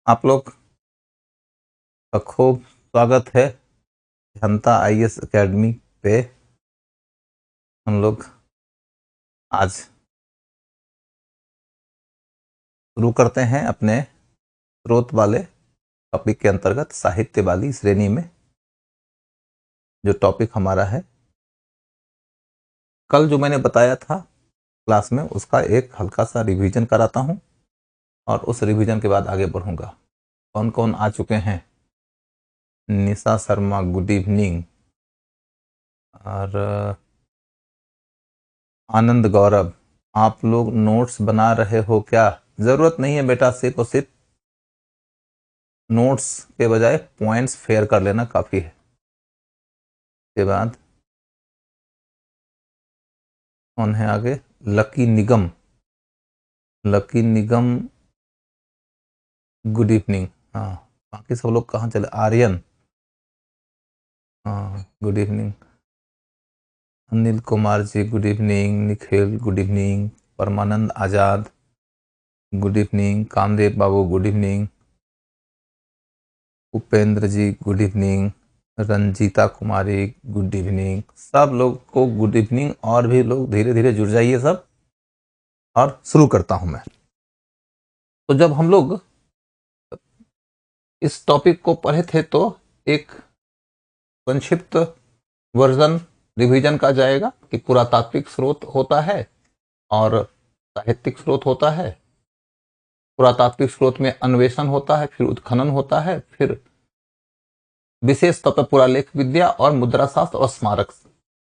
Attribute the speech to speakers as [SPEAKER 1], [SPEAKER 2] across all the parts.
[SPEAKER 1] आप लोग का खूब स्वागत है जनता आईएएस एकेडमी पे। हम लोग आज शुरू करते हैं अपने स्रोत वाले टॉपिक के अंतर्गत साहित्य वाली श्रेणी में। जो टॉपिक हमारा है, कल जो मैंने बताया था क्लास में, उसका एक हल्का सा रिवीजन कराता हूं और उस रिवीजन के बाद आगे बढ़ूंगा। कौन कौन आ चुके हैं? Nisha Sharma, good evening. और आनंद गौरव, आप लोग नोट्स बना रहे हो क्या? जरूरत नहीं है बेटा, सिर्फ और सिर्फ नोट्स के बजाय पॉइंट्स फेयर कर लेना काफी है। के बाद कौन है आगे? लकी निगम। Lucky Nigam, good evening. हाँ, बाकी सब लोग कहाँ चले? आर्यन, हाँ good evening. Anil Kumar ji good evening. Nikhil good evening. Parmanand Azad good evening. Kamdev Babu good evening. Upendra ji good evening. Ranjita Kumari good evening. सब लोग को गुड इवनिंग। और भी लोग धीरे धीरे जुड़ जाइए सब। और शुरू करता हूं मैं। तो जब हम लोग इस टॉपिक को पढ़े थे तो एक संक्षिप्त वर्जन रिवीजन का जाएगा कि पुरातात्विक स्रोत होता है और साहित्यिक स्रोत होता है। पुरातात्विक स्रोत में अन्वेषण होता है, फिर उत्खनन होता है, फिर विशेष तौर पर पुरालेख विद्या और मुद्राशास्त्र और स्मारक,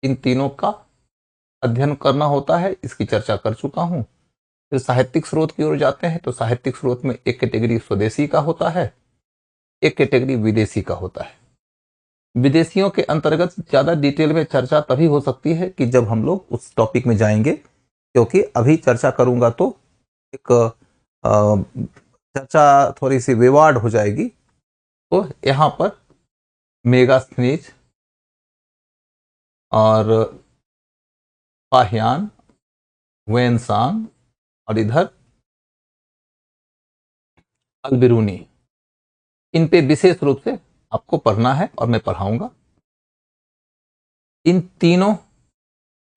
[SPEAKER 1] इन तीनों का अध्ययन करना होता है। इसकी चर्चा कर चुका हूं। फिर साहित्यिक स्रोत की ओर जाते हैं तो साहित्यिक स्रोत में एक कैटेगरी स्वदेशी का होता है, एक कैटेगरी विदेशी का होता है। विदेशियों के अंतर्गत ज्यादा डिटेल में चर्चा तभी हो सकती है कि जब हम लोग उस टॉपिक में जाएंगे, क्योंकि अभी चर्चा करूंगा तो एक चर्चा थोड़ी सी विवाद हो जाएगी। तो यहां पर मेगास्थनीज और फाहियान, वेनसांग और इधर अलबिरूनी, इन पे विशेष रूप से आपको पढ़ना है और मैं पढ़ाऊंगा। इन तीनों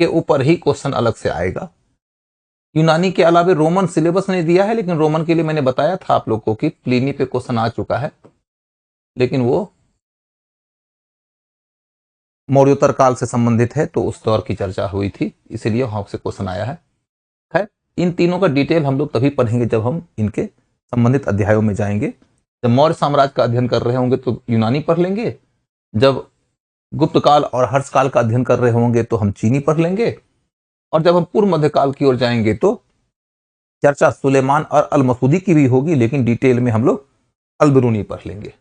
[SPEAKER 1] के ऊपर ही क्वेश्चन अलग से आएगा। यूनानी के अलावा रोमन सिलेबस नहीं दिया है, लेकिन रोमन के लिए मैंने बताया था आप लोगों को कि प्लिनी पे क्वेश्चन आ चुका है, लेकिन वो मौर्योत्तर काल से संबंधित है तो उस दौर की चर्चा हुई थी, इसीलिए वहां से क्वेश्चन आया है। खैर, इन तीनों का डिटेल हम लोग तभी पढ़ेंगे जब हम इनके संबंधित अध्यायों में जाएंगे। जब मौर्य साम्राज्य का अध्ययन कर रहे होंगे तो यूनानी पढ़ लेंगे, जब गुप्त काल और हर्ष काल का अध्ययन कर रहे होंगे तो हम चीनी पढ़ लेंगे, और जब हम पूर्व मध्यकाल की ओर जाएंगे तो चर्चा सुलेमान और अल मसूदी की भी होगी, लेकिन डिटेल में हम लोग अल बिरूनी पढ़ लेंगे।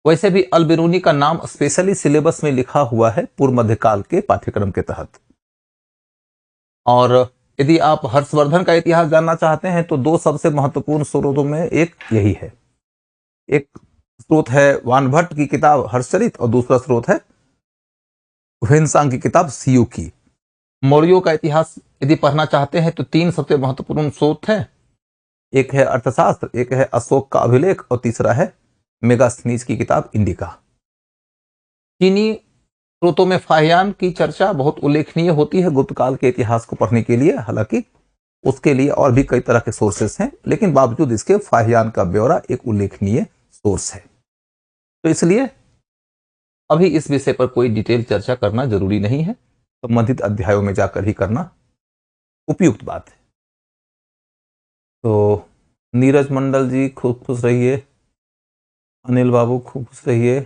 [SPEAKER 1] वैसे भी अल बिरूनी का नाम स्पेशली सिलेबस में लिखा हुआ है पूर्व मध्यकाल के पाठ्यक्रम के तहत। और यदि आप हर्षवर्धन का इतिहास जानना चाहते हैं तो दो सबसे महत्वपूर्ण स्रोतों में एक यही है। एक स्रोत है वानभट्ट की किताब हर्षचरित और दूसरा स्रोत है ह्वेनसांग की किताब सीयू की। मौर्यों का इतिहास यदि पढ़ना चाहते हैं तो तीन सबसे महत्वपूर्ण स्रोत हैं। एक है अर्थशास्त्र, एक है अशोक का अभिलेख और तीसरा है मेगास्थनीज की किताब इंडिका। चीनी स्रोतों में फाहियान की चर्चा बहुत उल्लेखनीय होती है गुप्त काल के इतिहास को पढ़ने के लिए। हालांकि उसके लिए और भी कई तरह के सोर्सेस हैं, लेकिन बावजूद इसके फाहियान का ब्यौरा एक उल्लेखनीय सोर्स है। तो इसलिए अभी इस विषय पर कोई डिटेल चर्चा करना जरूरी नहीं है, संबंधित अध्यायों में जाकर ही करना उपयुक्त बात है। तो नीरज मंडल जी खूब खुश रहिए, अनिल बाबू खूब खुश रहिए,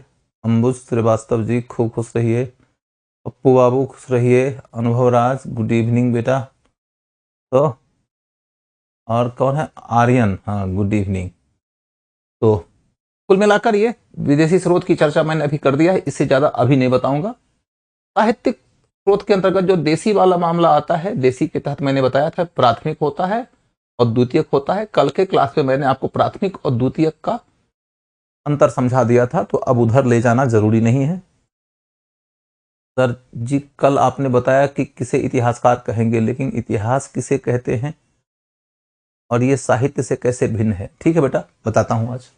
[SPEAKER 1] अंबुज श्रीवास्तव जी खूब खुश रहिए, पप्पू बाबू खुश रहिए, अनुभव राज गुड इवनिंग बेटा। तो और कौन है? आर्यन, हाँ गुड इवनिंग। तो कुल मिलाकर ये विदेशी स्रोत की चर्चा मैंने अभी कर दिया है, इससे ज्यादा अभी नहीं बताऊंगा। साहित्यिक स्रोत के अंतर्गत जो देशी वाला मामला आता है, देशी के तहत मैंने बताया था प्राथमिक होता है और द्वितीयक होता है। कल के क्लास में मैंने आपको प्राथमिक और द्वितीयक का अंतर समझा दिया था, तो अब उधर ले जाना जरूरी नहीं है। सर जी, कल आपने बताया कि किसे इतिहासकार कहेंगे, लेकिन इतिहास किसे कहते हैं? और ये साहित्य से कैसे भिन्न है। ठीक है बेटा, बताता हूं आज।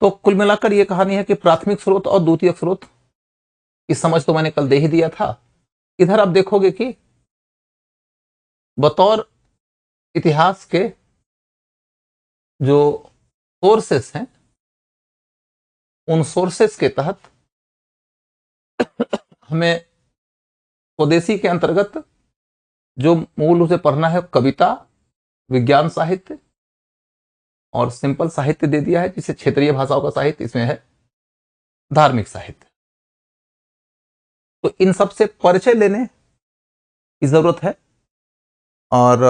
[SPEAKER 1] तो कुल मिलाकर ये कहानी है कि प्राथमिक स्रोत और द्वितीयक स्रोत की समझ तो मैंने कल दे ही दिया था। इधर आप देखोगे कि बतौर इतिहास के जो सोर्सेस हैं, उन सोर्सेस के तहत हमें स्वदेशी के अंतर्गत जो मूल रूप से पढ़ना है कविता, विज्ञान साहित्य और सिंपल साहित्य दे दिया है, जिसे क्षेत्रीय भाषाओं का साहित्य, इसमें है धार्मिक साहित्य। तो इन सब से परिचय लेने की जरूरत है। और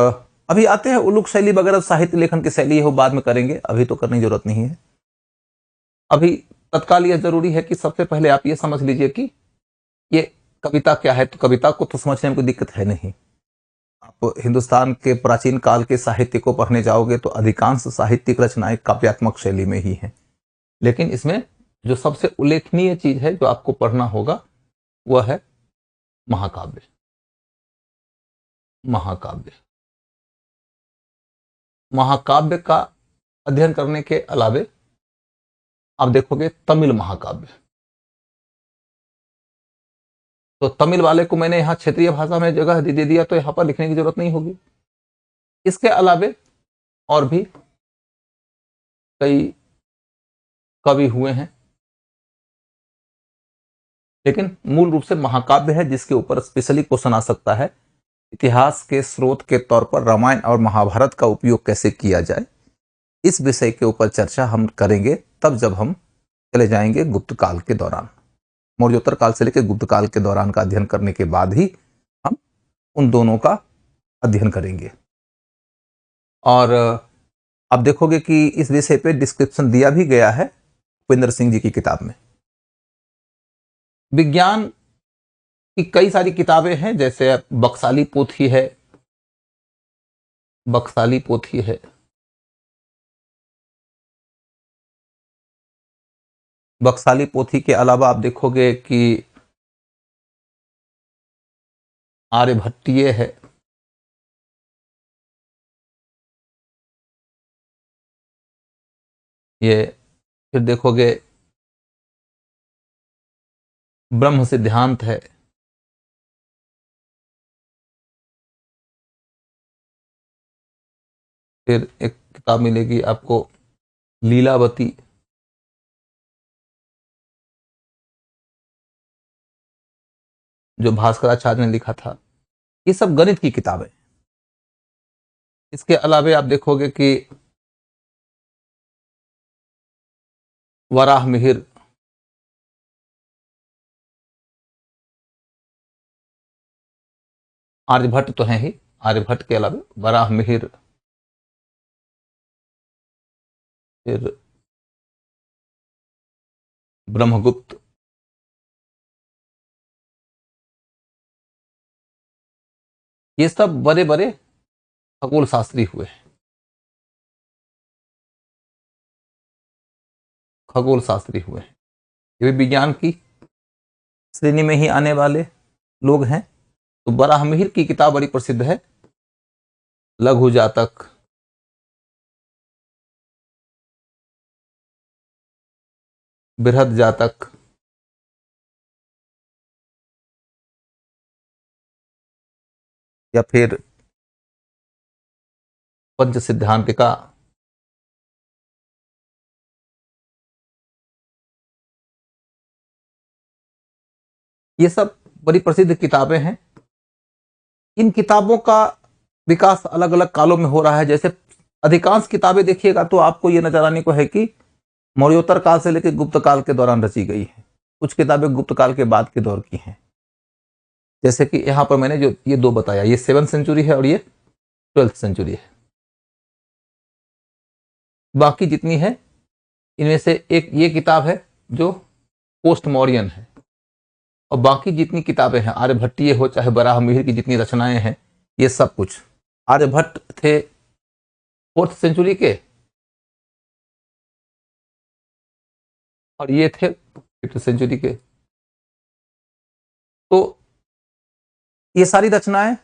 [SPEAKER 1] अभी आते हैं उलूक शैली वगैरह, साहित्य लेखन की शैली है वो बाद में करेंगे, अभी तो करने की जरूरत नहीं है। अभी तत्काल यह जरूरी है कि सबसे पहले आप ये समझ लीजिए कि ये कविता क्या है। तो कविता को तो समझने में कोई दिक्कत है नहीं। आप हिंदुस्तान के प्राचीन काल के साहित्य को पढ़ने जाओगे तो अधिकांश साहित्यिक रचनाएं काव्यात्मक शैली में ही हैं। लेकिन इसमें जो सबसे उल्लेखनीय चीज है जो आपको पढ़ना होगा वह है महाकाव्य। महाकाव्य महाकाव्य का अध्ययन करने के अलावे आप देखोगे तमिल महाकाव्य। तो तमिल वाले को मैंने यहां क्षेत्रीय भाषा में जगह दे दिया, तो यहां पर लिखने की जरूरत नहीं होगी। इसके अलावे और भी कई कवि हुए हैं, लेकिन मूल रूप से महाकाव्य है जिसके ऊपर स्पेशली क्वेश्चन आ सकता है। इतिहास के स्रोत के तौर पर रामायण और महाभारत का उपयोग कैसे किया जाए, इस विषय के ऊपर चर्चा हम करेंगे तब जब हम चले जाएंगे गुप्त काल के दौरान। मौर्योत्तर काल से लेकर गुप्त काल के दौरान का अध्ययन करने के बाद ही हम उन दोनों का अध्ययन करेंगे। और आप देखोगे कि इस विषय पे डिस्क्रिप्शन दिया भी गया है उपेंद्र सिंह जी की किताब में। विज्ञान की कई सारी किताबें हैं, जैसे बक्साली पोथी है, बक्साली पोथी है, बक्साली पोथी के अलावा आप देखोगे कि आर्यभट्टीय है, ये फिर देखोगे ब्रह्म सिद्धांत है, फिर एक किताब मिलेगी आपको लीलावती, जो भास्कराचार्य ने लिखा था। ये सब गणित की किताबें। इसके अलावे आप देखोगे कि वराह मिहिर, आर्यभट्ट तो हैं ही, आर्यभट्ट के अलावे वराह मिहिर, फिर ब्रह्मगुप्त, ये सब बड़े बड़े खगोल शास्त्री हुए हैं, खगोल शास्त्री हुए हैं। ये भी विज्ञान की श्रेणी में ही आने वाले लोग हैं। तो वराह मिहिर की किताब बड़ी प्रसिद्ध है, लघु जातक, बृहद जातक, या फिर पंच सिद्धांतिका, ये सब बड़ी प्रसिद्ध किताबें हैं। इन किताबों का विकास अलग अलग कालों में हो रहा है। जैसे अधिकांश किताबें देखिएगा तो आपको ये नजर आने को है कि मौर्योत्तर काल से लेकर गुप्त काल के दौरान रची गई है। कुछ किताबें गुप्त काल के बाद के दौर की हैं। जैसे कि यहां पर मैंने जो ये दो बताया, ये 7th सेंचुरी है और ये 12th सेंचुरी है। बाकी जितनी है इनमें से एक ये किताब है जो पोस्ट मौर्यन है, और बाकी जितनी किताबें हैं, आर्यभट्टीय हो चाहे वराह मिहिर की जितनी रचनाएं हैं, ये सब कुछ। आर्यभट्ट थे 4th सेंचुरी के और ये थे 5th सेंचुरी के। तो ये सारी रचनाएं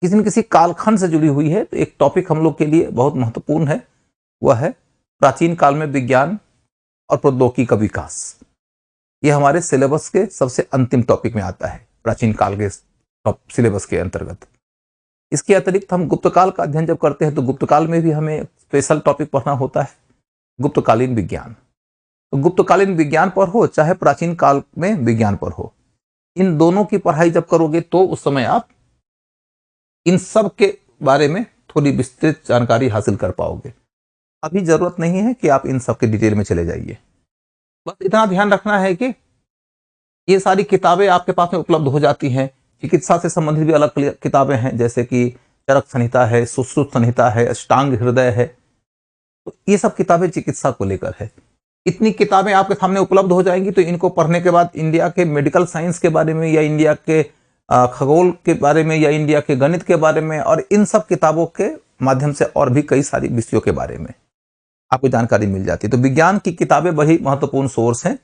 [SPEAKER 1] किसी न किसी कालखंड से जुड़ी हुई है। तो एक टॉपिक हम लोग के लिए बहुत महत्वपूर्ण है, वह है प्राचीन काल में विज्ञान और प्रौद्योगिकी का विकास। यह हमारे सिलेबस के सबसे अंतिम टॉपिक में आता है, प्राचीन काल के सिलेबस के अंतर्गत। इसके अतिरिक्त हम गुप्तकाल का अध्ययन जब करते हैं तो गुप्तकाल में भी हमें स्पेशल टॉपिक पढ़ना होता है, गुप्तकालीन विज्ञान। तो गुप्तकालीन विज्ञान पर हो चाहे प्राचीन काल में विज्ञान पर हो, इन दोनों की पढ़ाई जब करोगे तो उस समय आप इन सब के बारे में थोड़ी विस्तृत जानकारी हासिल कर पाओगे। अभी जरूरत नहीं है कि आप इन सब के डिटेल में चले जाइए। बस इतना ध्यान रखना है कि ये सारी किताबें आपके पास में उपलब्ध हो जाती हैं। चिकित्सा से संबंधित भी अलग किताबें हैं, जैसे कि चरक संहिता है, सुश्रुत संहिता है, अष्टांग हृदय है। तो ये सब किताबें चिकित्सा को लेकर है। इतनी किताबें आपके सामने उपलब्ध हो जाएंगी तो इनको पढ़ने के बाद इंडिया के मेडिकल साइंस के बारे में या इंडिया के खगोल के बारे में या इंडिया के गणित के बारे में और इन सब किताबों के माध्यम से और भी कई सारी विषयों के बारे में आपको जानकारी मिल जाती है। तो विज्ञान की किताबें बड़ी महत्वपूर्ण सोर्स हैं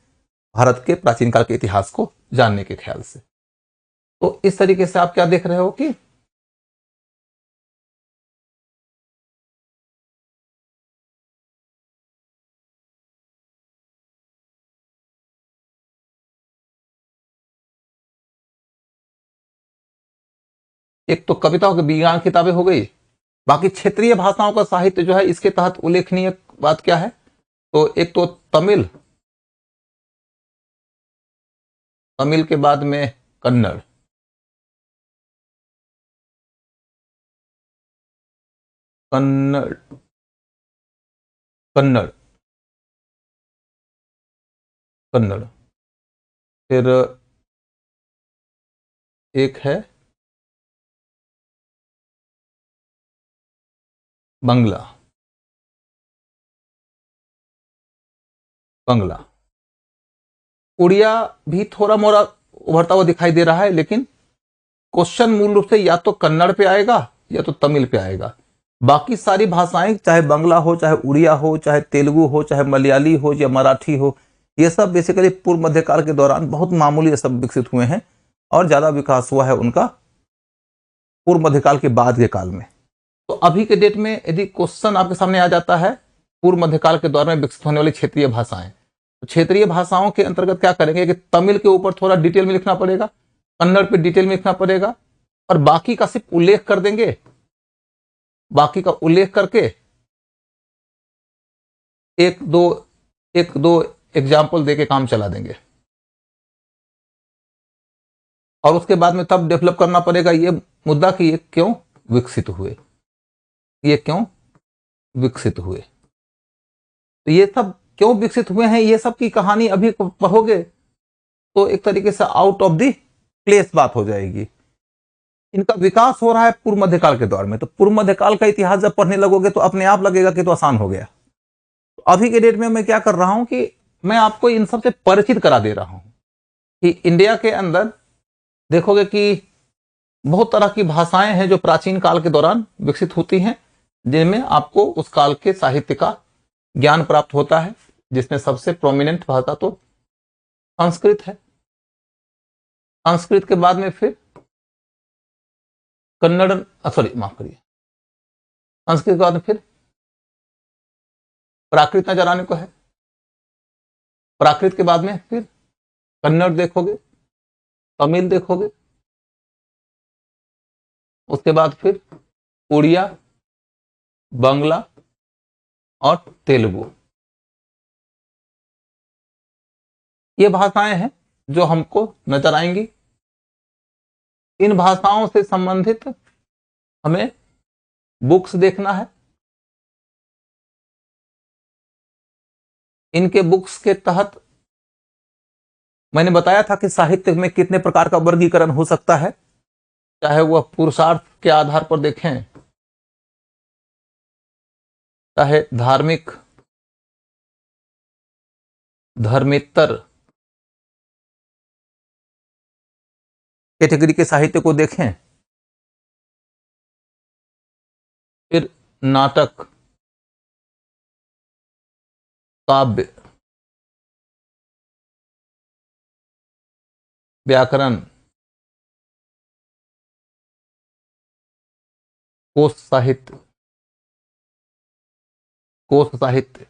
[SPEAKER 1] भारत के प्राचीन काल के इतिहास को जानने के ख्याल से। तो इस तरीके से आप क्या देख रहे हो कि एक तो कविताओं की विज्ञान किताबें हो गई, बाकी क्षेत्रीय भाषाओं का साहित्य जो है इसके तहत उल्लेखनीय बात क्या है, तो एक तो तमिल, तमिल के बाद में कन्नड़, कन्नड़ कन्नड़ कन्नड़ फिर एक है बंगला, बंगला। उड़िया भी थोड़ा मोड़ा उभरता हुआ दिखाई दे रहा है, लेकिन क्वेश्चन मूल रूप से या तो कन्नड़ पे आएगा या तो तमिल पे आएगा। बाकी सारी भाषाएं, चाहे बंगला हो, चाहे उड़िया हो, चाहे तेलुगु हो, चाहे मलयाली हो या मराठी हो, ये सब बेसिकली पूर्व मध्यकाल के दौरान बहुत मामूली ये सब विकसित हुए हैं और ज्यादा विकास हुआ है उनका पूर्व मध्यकाल के बाद के काल में। तो अभी के डेट में यदि क्वेश्चन आपके सामने आ जाता है पूर्व मध्यकाल के दौर में विकसित होने वाली क्षेत्रीय भाषाएं, तो क्षेत्रीय भाषाओं के अंतर्गत क्या करेंगे कि तमिल के ऊपर थोड़ा डिटेल में लिखना पड़ेगा, कन्नड़ पे डिटेल में लिखना पड़ेगा और बाकी का सिर्फ उल्लेख कर देंगे, बाकी का उल्लेख करके एक दो एग्जाम्पल देके काम चला देंगे और उसके बाद में तब डेवलप करना पड़ेगा ये मुद्दा कि ये क्यों विकसित हुए, ये क्यों विकसित हुए। तो ये सब क्यों विकसित हुए हैं, ये सब की कहानी अभी पढ़ोगे तो एक तरीके से आउट ऑफ द प्लेस बात हो जाएगी। इनका विकास हो रहा है पूर्व मध्यकाल के दौर में, तो पूर्व मध्यकाल का इतिहास जब पढ़ने लगोगे तो अपने आप लगेगा कि तो आसान हो गया। तो अभी के डेट में मैं क्या कर रहा हूं कि मैं आपको इन सब से परिचित करा दे रहा हूं कि इंडिया के अंदर देखोगे कि बहुत तरह की भाषाएं हैं जो प्राचीन काल के दौरान विकसित होती हैं, जिनमें आपको उस काल के साहित्य का ज्ञान प्राप्त होता है, जिसमें सबसे प्रोमिनेंट भाषा तो संस्कृत है। संस्कृत के बाद में फिर कन्नड़, सॉरी माफ करिए, संस्कृत के बाद में फिर प्राकृत नजर आने को है, प्राकृत के बाद में फिर कन्नड़ देखोगे, तमिल देखोगे, उसके बाद फिर उड़िया, बंगला और तेलुगु। ये भाषाएं हैं जो हमको नजर आएंगी। इन भाषाओं से संबंधित हमें बुक्स देखना है। इनके बुक्स के तहत मैंने बताया था कि साहित्य में कितने प्रकार का वर्गीकरण हो सकता है, चाहे वह पुरुषार्थ के आधार पर देखें, चाहे धार्मिक, धर्मेतर कैटेगरी के साहित्य को देखें, फिर नाटक, काव्य, व्याकरण, कोश साहित्य, कोश साहित्य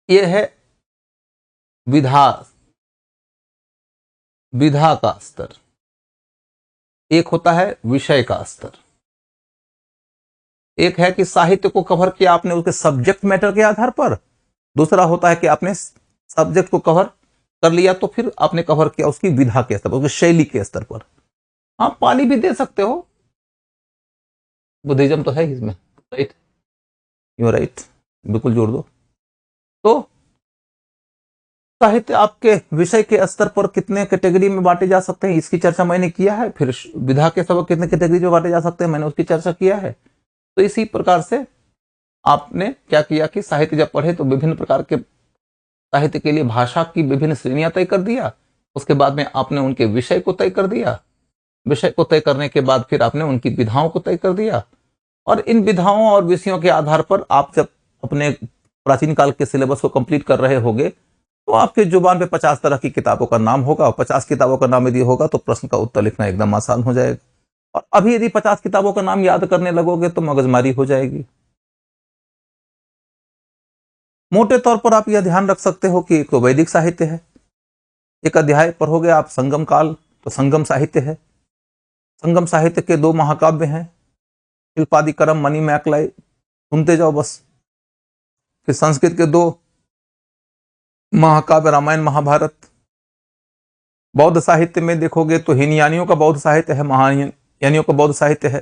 [SPEAKER 1] ये है विधा, विधा का स्तर। एक होता है विषय का स्तर, एक है कि साहित्य को कवर किया आपने उसके सब्जेक्ट मैटर के आधार पर, दूसरा होता है कि आपने सब्जेक्ट को कवर कर लिया तो फिर आपने कवर किया उसकी विधा के स्तर पर, उसकी शैली के स्तर पर। आप पाली भी दे सकते हो, बुद्धिज्म तो है इसमें, राइट, यू राइट, बिल्कुल जोड़ दो। तो साहित्य आपके विषय के स्तर पर कितने कैटेगरी में बांटे जा सकते हैं इसकी चर्चा मैंने किया है, फिर विधा के सबक कितने कैटेगरी में बांटे जा सकते हैं मैंने उसकी चर्चा किया है। तो इसी प्रकार से आपने क्या किया कि साहित्य जब पढ़े तो विभिन्न प्रकार के साहित्य के लिए भाषा की विभिन्न श्रेणियां तय कर दिया, उसके बाद में आपने उनके विषय को तय कर दिया, विषय को तय करने के बाद फिर आपने उनकी विधाओं को तय कर दिया, और इन विधाओं और विषयों के आधार पर आप जब अपने प्राचीन काल के सिलेबस को कंप्लीट कर रहे होंगे तो आपके जुबान पे 50 तरह की किताबों का नाम होगा, और 50 किताबों का नाम यदि होगा तो प्रश्न का उत्तर लिखना एकदम आसान हो जाएगा। और अभी यदि 50 किताबों का नाम याद करने लगोगे तो मगजमारी हो जाएगी। मोटे तौर पर आप यह ध्यान रख सकते हो कि एक तो वैदिक साहित्य है, एक अध्याय पढ़ोगे आप संगम काल तो संगम साहित्य है। संगम साहित्य के 2 महाकाव्य हैं, शिल्पादिकरम, मणि मैकलाई, सुनते जाओ बस। फिर संस्कृत के 2 महाकाव्य रामायण महाभारत। बौद्ध साहित्य में देखोगे तो हीनयानियों का बौद्ध साहित्य है, महायानियों का बौद्ध साहित्य है।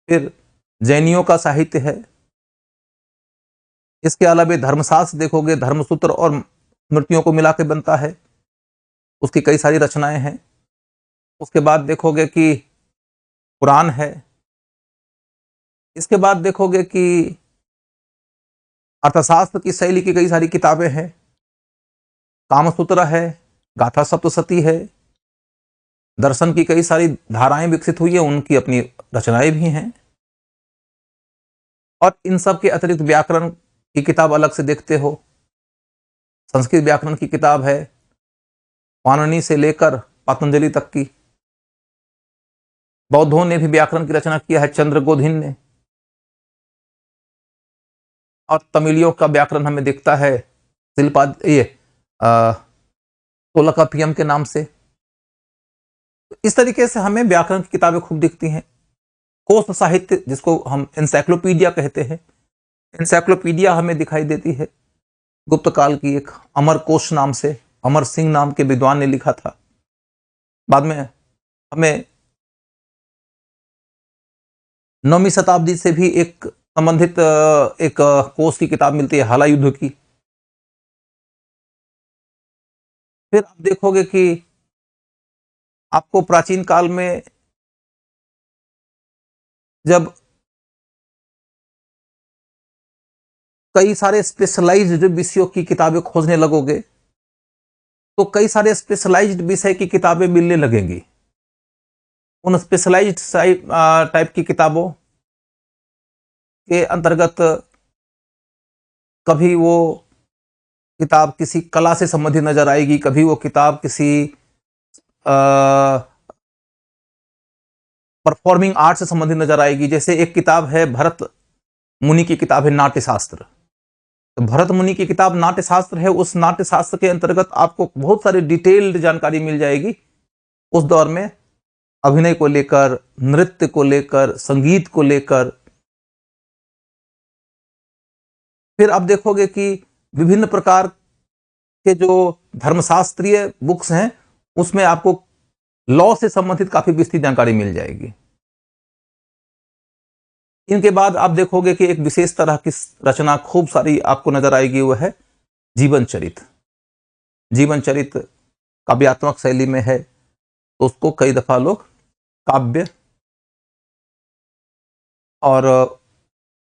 [SPEAKER 1] फिर जैनियों का साहित्य है। इसके अलावा धर्मशास्त्र देखोगे, धर्मसूत्र और स्मृतियों को मिला के बनता है, उसकी कई सारी रचनाएं हैं। उसके बाद देखोगे कि पुराण है। इसके बाद देखोगे कि अर्थशास्त्र की शैली की कई सारी किताबें हैं, कामसूत्र है, गाथा सप्तशती है, दर्शन की कई सारी धाराएं विकसित हुई है, उनकी अपनी रचनाएं भी हैं। और इन सब के अतिरिक्त व्याकरण की किताब अलग से देखते हो, संस्कृत व्याकरण की किताब है, पाणिनि से लेकर पतंजलि तक की। बौद्धों ने भी व्याकरण की रचना किया है, चंद्रगोधिन ने। और तमिलियों का व्याकरण हमें दिखता है तोलकाप्पियम के नाम से। इस तरीके से हमें व्याकरण की किताबें खूब दिखती हैं। कोश साहित्य जिसको हम एनसाइक्लोपीडिया कहते हैं, एनसाइक्लोपीडिया हमें दिखाई देती है। गुप्त काल की एक अमर कोश नाम से अमर सिंह नाम के विद्वान ने लिखा था। बाद में हमें 9वीं शताब्दी से भी एक संबंधित एक कोश की किताब मिलती है, हाला युद्ध की। फिर आप देखोगे कि आपको प्राचीन काल में जब कई सारे स्पेशलाइज्ड विषयों की किताबें खोजने लगोगे तो कई सारे स्पेशलाइज्ड विषय की किताबें मिलने लगेंगी। उन स्पेशलाइज्ड टाइप की किताबों के अंतर्गत कभी वो किताब किसी कला से संबंधित नजर आएगी, कभी वो किताब किसी परफॉर्मिंग आर्ट से संबंधित नजर आएगी। जैसे एक किताब है भरत मुनि की किताब है नाट्य शास्त्र, तो भरत मुनि की किताब नाट्य शास्त्र है। उस नाट्य शास्त्र के अंतर्गत आपको बहुत सारी डिटेल्ड जानकारी मिल जाएगी उस दौर में अभिनय को लेकर, नृत्य को लेकर, संगीत को लेकर। फिर आप देखोगे कि विभिन्न प्रकार के जो धर्मशास्त्रीय बुक्स हैं उसमें आपको लॉ से संबंधित काफी विस्तृत जानकारी मिल जाएगी। इनके बाद आप देखोगे कि एक विशेष तरह की रचना खूब सारी आपको नजर आएगी, वो है जीवन चरित्र। जीवन चरित्र काव्यात्मक शैली में है तो उसको कई दफा लोग काव्य और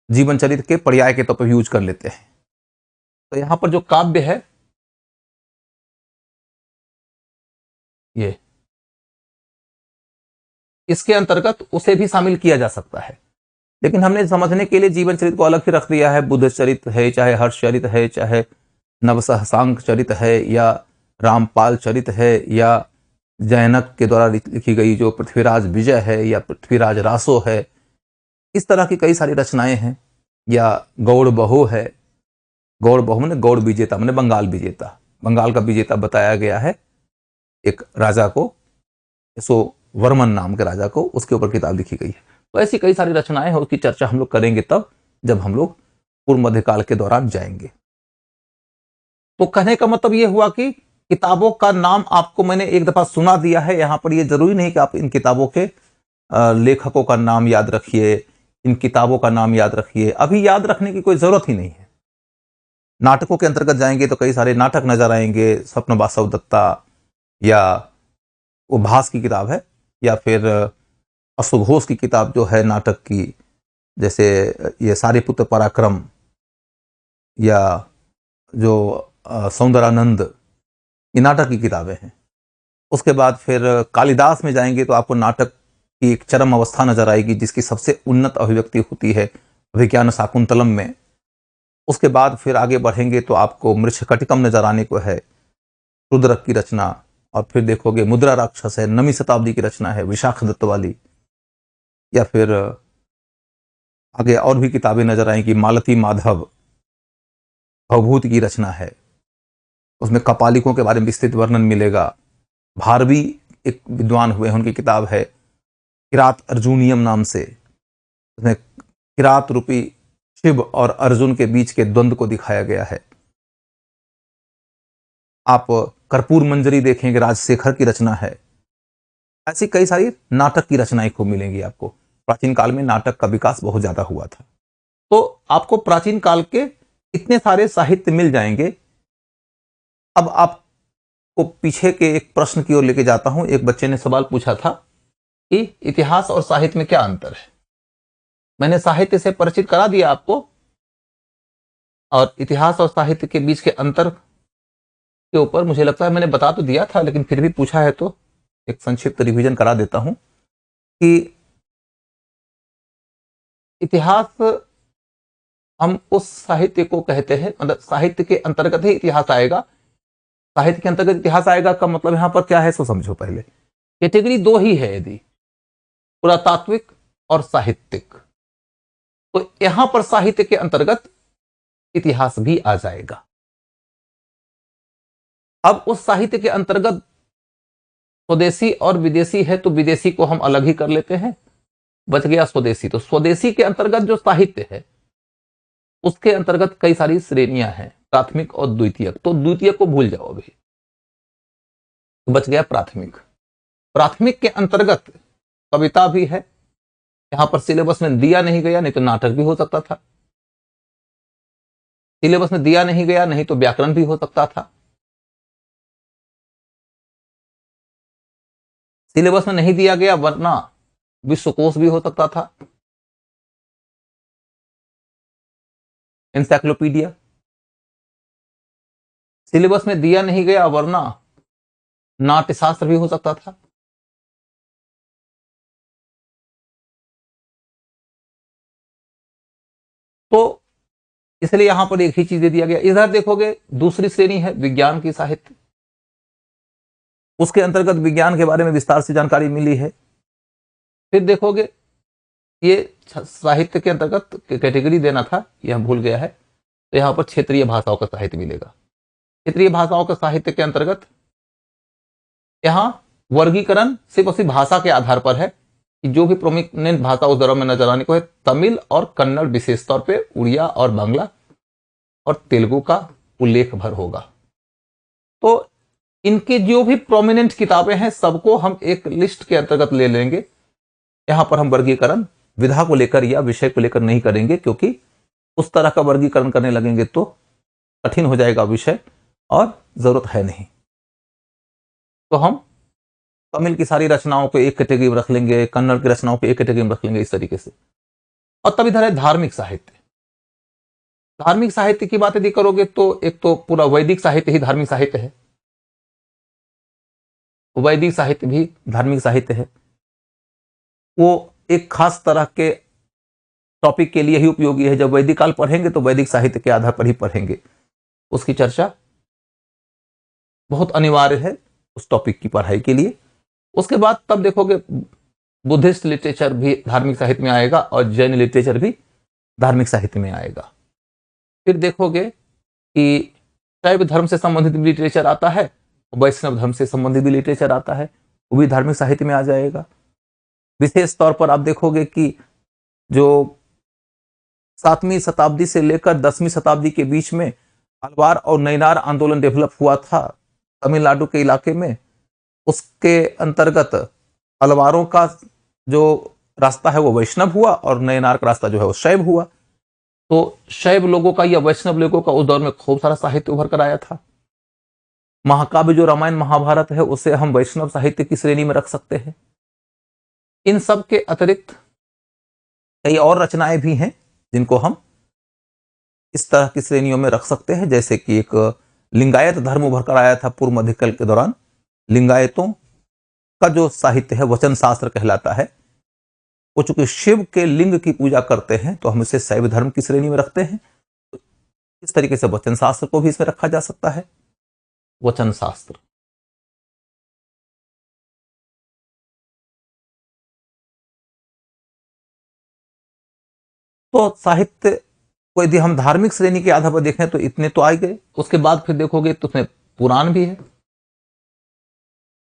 [SPEAKER 1] जीवन चरित्र के पर्याय के तौर पर यूज कर लेते हैं। तो यहां पर जो काव्य है ये, इसके अंतर्गत उसे भी शामिल किया जा सकता है, लेकिन हमने समझने के लिए जीवन चरित्र को अलग से रख दिया है। बुद्ध चरित्र है, चाहे हर्ष चरित्र है, चाहे नवसहसांक चरित्र है, या रामपाल चरित्र है, या जैनक के द्वारा लिखी गई जो पृथ्वीराज विजय है या पृथ्वीराज रासो है, इस तरह की कई सारी रचनाएं हैं। या गौड़ बहू है, गौड़ बहू मैंने गौड़ विजेता मैंने बंगाल विजेता, बंगाल का विजेता बताया गया है एक राजा को, सो वर्मन नाम के राजा को, उसके ऊपर किताब लिखी गई है। तो ऐसी कई सारी रचनाएं हैं, उसकी चर्चा हम लोग करेंगे तब जब हम लोग पूर्व मध्यकाल के दौरान जाएंगे। तो कहने का मतलब यह हुआ कि किताबों का नाम आपको मैंने एक दफा सुना दिया है। यहां पर यह जरूरी नहीं कि आप इन किताबों के लेखकों का नाम याद रखिए, इन किताबों का नाम याद रखिए, अभी याद रखने की कोई जरूरत ही नहीं है। नाटकों के अंतर्गत जाएंगे तो कई सारे नाटक नजर आएंगे, स्वप्न वासव दत्ता या वो भास की किताब है, या फिर अशोक घोष की किताब जो है नाटक की, जैसे ये सारिपुत्र पराक्रम, या जो सौंदरानंद, ये नाटक की किताबें हैं। उसके बाद फिर कालिदास में जाएंगे तो आपको नाटक की एक चरम अवस्था नजर आएगी जिसकी सबसे उन्नत अभिव्यक्ति होती है अभिज्ञान शाकुंतलम में। उसके बाद फिर आगे बढ़ेंगे तो आपको मृच्छकटिकम नजर आने को है, रुद्रक की रचना, और फिर देखोगे मुद्रा राक्षस है, 9वीं शताब्दी की रचना है विशाख दत्त वाली। या फिर आगे और भी किताबें नजर आएंगी, मालती माधव भवभूत की रचना है, उसमें कपालिकों के बारे में विस्तृत वर्णन मिलेगा। भारवी एक विद्वान हुए हैं, उनकी किताब है किरात अर्जुनियम नाम से, उसमें किरात रूपी शिव और अर्जुन के बीच के द्वंद्व को दिखाया गया है। आप कर्पूर मंजरी देखेंगे, राजशेखर की रचना है। ऐसी कई सारी नाटक की रचनाएं खूब मिलेंगी आपको। प्राचीन काल में नाटक का विकास बहुत ज्यादा हुआ था। तो आपको प्राचीन काल के इतने सारे साहित्य मिल जाएंगे। अब आपको पीछे के एक प्रश्न की ओर लेके जाता हूं। एक बच्चे ने सवाल पूछा था कि इतिहास और साहित्य में क्या अंतर है। मैंने साहित्य से परिचित करा दिया आपको, और इतिहास और साहित्य के बीच के अंतर के ऊपर मुझे लगता है मैंने बता तो दिया था, लेकिन फिर भी पूछा है तो एक संक्षिप्त रिवीजन करा देता हूं कि इतिहास हम उस साहित्य को कहते हैं, मतलब साहित्य के अंतर्गत ही इतिहास आएगा। साहित्य के अंतर्गत इतिहास आएगा का मतलब यहां पर क्या है, सो समझो। पहले कैटेगरी दो ही है, यदि पुरातात्विक और साहित्यिक, तो यहां पर साहित्य के अंतर्गत इतिहास भी आ जाएगा। अब उस साहित्य के अंतर्गत स्वदेशी और विदेशी है, तो विदेशी को हम अलग ही कर लेते हैं, बच गया स्वदेशी। तो स्वदेशी के अंतर्गत जो साहित्य है उसके अंतर्गत कई सारी श्रेणियां हैं, प्राथमिक और द्वितीयक। तो द्वितीयक को भूल जाओ अभी, तो बच गया प्राथमिक। प्राथमिक के अंतर्गत कविता भी है। यहां पर सिलेबस में दिया नहीं गया, नहीं तो नाटक भी हो सकता था। सिलेबस में दिया नहीं गया, नहीं तो व्याकरण भी हो सकता था। सिलेबस में नहीं दिया गया, वरना विश्वकोश भी हो सकता था, एनसाइक्लोपीडिया। सिलेबस में दिया नहीं गया, वरना नाट्यशास्त्र भी हो सकता था। तो इसलिए यहां पर एक ही चीज दे दिया गया। इधर देखोगे दूसरी श्रेणी है विज्ञान की साहित्य, उसके अंतर्गत विज्ञान के बारे में विस्तार से जानकारी मिली है। फिर देखोगे ये साहित्य के अंतर्गत कैटेगरी देना था, यह भूल गया है, तो यहां पर क्षेत्रीय भाषाओं का साहित्य मिलेगा। क्षेत्रीय भाषाओं के साहित्य के अंतर्गत यहां वर्गीकरण सिर्फ उसी भाषा के आधार पर है कि जो भी प्रोमिनेंट भाषा उस दौर में नजर आने को है, तमिल और कन्नड़ विशेष तौर पे, उड़िया और बांग्ला और तेलुगु का उल्लेख भर होगा। तो इनके जो भी प्रोमिनेंट किताबें हैं सबको हम एक लिस्ट के अंतर्गत ले लेंगे। यहां पर हम वर्गीकरण विधा को लेकर या विषय को लेकर नहीं करेंगे, क्योंकि उस तरह का वर्गीकरण करने लगेंगे तो कठिन हो जाएगा विषय और जरूरत है नहीं। तो हम तमिल की सारी रचनाओं को एक कैटेगरी में रख लेंगे, कन्नड़ की रचनाओं को एक कैटेगरी में रख लेंगे, इस तरीके से। और तब इधर है धार्मिक साहित्य। धार्मिक साहित्य की बात यदि करोगे तो एक तो पूरा वैदिक साहित्य ही धार्मिक साहित्य है, वैदिक साहित्य भी धार्मिक साहित्य है। वो एक खास तरह के टॉपिक के लिए ही उपयोगी है। जब वैदिक काल पढ़ेंगे तो वैदिक साहित्य के आधार पर ही पढ़ेंगे, उसकी चर्चा बहुत अनिवार्य है उस टॉपिक की पढ़ाई के लिए। उसके बाद तब देखोगे बुद्धिस्ट लिटरेचर भी धार्मिक साहित्य में आएगा और जैन लिटरेचर भी धार्मिक साहित्य में आएगा। फिर देखोगे कि शैव धर्म से संबंधित भी लिटरेचर आता है, वैष्णव धर्म से संबंधित भी लिटरेचर आता है, वो भी धार्मिक साहित्य में आ जाएगा। विशेष तौर पर आप देखोगे कि जो 7वीं शताब्दी से लेकर 10वीं शताब्दी के बीच में अलवार और नैनार आंदोलन डेवलप हुआ था तमिलनाडु के इलाके में, उसके अंतर्गत अलवारों का जो रास्ता है वो वैष्णव हुआ और नैनार का रास्ता जो है वो शैव हुआ। तो शैव लोगों का या वैष्णव लोगों का उस दौर में खूब सारा साहित्य उभर कर आया था। महाकाव्य जो रामायण महाभारत है उसे हम वैष्णव साहित्य की श्रेणी में रख सकते हैं। इन सब के अतिरिक्त कई और रचनाएं भी हैं जिनको हम इस तरह की श्रेणियों में रख सकते हैं, जैसे कि एक लिंगायत धर्म उभर कर आया था पूर्व मध्यकाल के दौरान। लिंगायतों का जो साहित्य है वचन शास्त्र कहलाता है। वो चूंकि शिव के लिंग की पूजा करते हैं तो हम इसे शैव धर्म की श्रेणी में रखते हैं। इस तरीके से वचन शास्त्र को भी इसमें रखा जा सकता है। वचन शास्त्र तो साहित्य को यदि हम धार्मिक श्रेणी के आधार पर देखें तो इतने तो आ गए। उसके बाद फिर देखोगे तो उसमें पुराण भी है।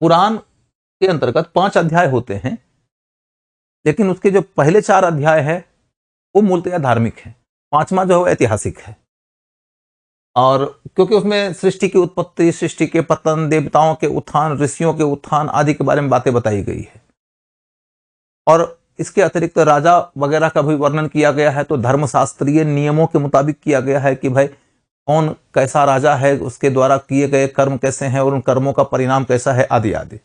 [SPEAKER 1] पुराण के अंतर्गत 5 अध्याय होते हैं, लेकिन उसके जो पहले 4 अध्याय है वो मूलतः धार्मिक है, 5वां जो है ऐतिहासिक है। और क्योंकि उसमें सृष्टि की उत्पत्ति, सृष्टि के पतन, देवताओं के उत्थान, ऋषियों के उत्थान आदि के बारे में बातें बताई गई है। और इसके अतिरिक्त राजा वगैरह का भी वर्णन किया गया है। तो धर्मशास्त्रीय नियमों के मुताबिक किया गया है कि भाई कौन कैसा राजा है, उसके द्वारा किए गए कर्म कैसे हैं और उन कर्मों का परिणाम कैसा है, आदि आदि।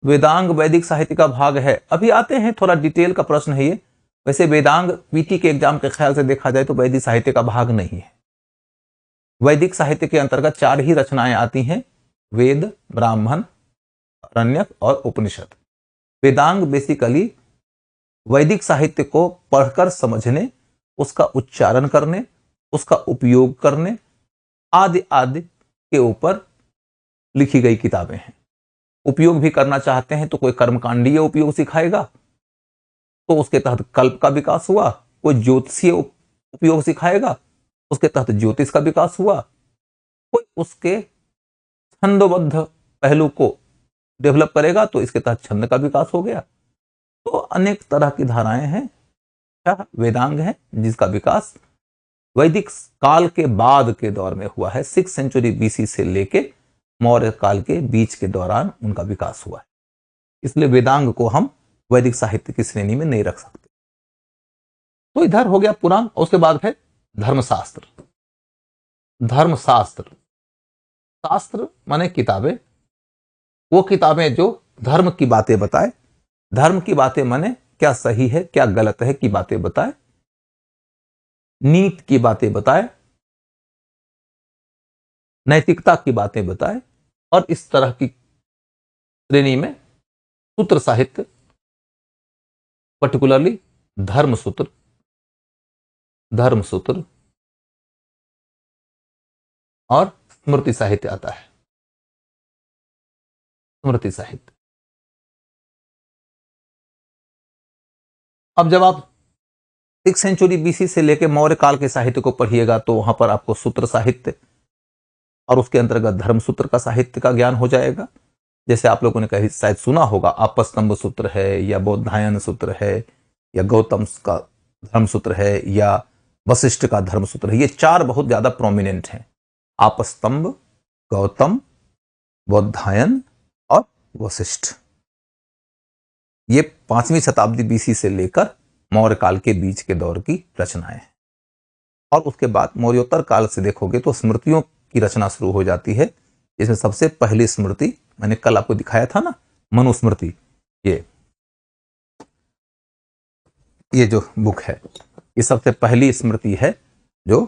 [SPEAKER 1] वेदांग वैदिक साहित्य का भाग है। अभी आते हैं, थोड़ा डिटेल का प्रश्न है ये। वैसे वेदांग पीटी के एग्जाम के ख्याल से देखा जाए तो वैदिक साहित्य का भाग नहीं है। वैदिक साहित्य के अंतर्गत 4 ही रचनाएं आती हैं, वेद, ब्राह्मण, अरण्यक और उपनिषद। वेदांग बेसिकली वैदिक साहित्य को पढ़कर समझने, उसका उच्चारण करने, उसका उपयोग करने आदि आदि के ऊपर लिखी गई किताबें हैं। उपयोग भी करना चाहते हैं तो कोई कर्मकांडीय उपयोग सिखाएगा तो उसके तहत कल्प का विकास हुआ, कोई ज्योतिषीय उपयोग सिखाएगा उसके तहत ज्योतिष का विकास हुआ, कोई उसके छंदोबद्ध पहलू को डेवलप करेगा तो इसके तहत छंद का विकास हो गया। तो अनेक तरह की धाराएं हैं, वेदांग है, जिसका विकास वैदिक काल के बाद के दौर में हुआ है। 6th सेंचुरी BC से लेके मौर्य काल के बीच के दौरान उनका विकास हुआ है। इसलिए वेदांग को हम वैदिक साहित्य की श्रेणी में नहीं रख सकते। तो इधर हो गया पुराण। उसके बाद है धर्मशास्त्र। धर्मशास्त्र, शास्त्र माने किताबें, वो किताबें जो धर्म की बातें बताए। धर्म की बातें माने क्या सही है क्या गलत है की बातें बताए, नीति की बातें बताए, नैतिकता की बातें बताए। और इस तरह की श्रेणी में सूत्र साहित्य, पर्टिकुलरली धर्मसूत्र, धर्मसूत्र और स्मृति साहित्य आता है। स्मृति साहित्य, अब जब आप 6th सेंचुरी BC से लेकर मौर्य काल के साहित्य को पढ़िएगा तो वहां पर आपको सूत्र साहित्य और उसके अंतर्गत धर्मसूत्र का साहित्य का ज्ञान हो जाएगा। जैसे आप लोगों ने कहीं शायद सुना होगा, आपस्तंभ सूत्र है या बौद्धायन सूत्र है या गौतम का धर्मसूत्र है या वशिष्ठ का धर्मसूत्र है। ये 4 बहुत ज्यादा प्रोमिनेंट हैं, आपस्तंभ, गौतम, बौद्धायन और वशिष्ठ। ये 5वीं शताब्दी BC से लेकर मौर्य काल के बीच के दौर की रचनाएं हैं। और उसके बाद मौर्योत्तर काल से देखोगे तो स्मृतियों की रचना शुरू हो जाती है। इसमें सबसे पहली स्मृति मैंने कल आपको दिखाया था ना, मनुस्मृति। ये जो बुक है ये सबसे पहली स्मृति है जो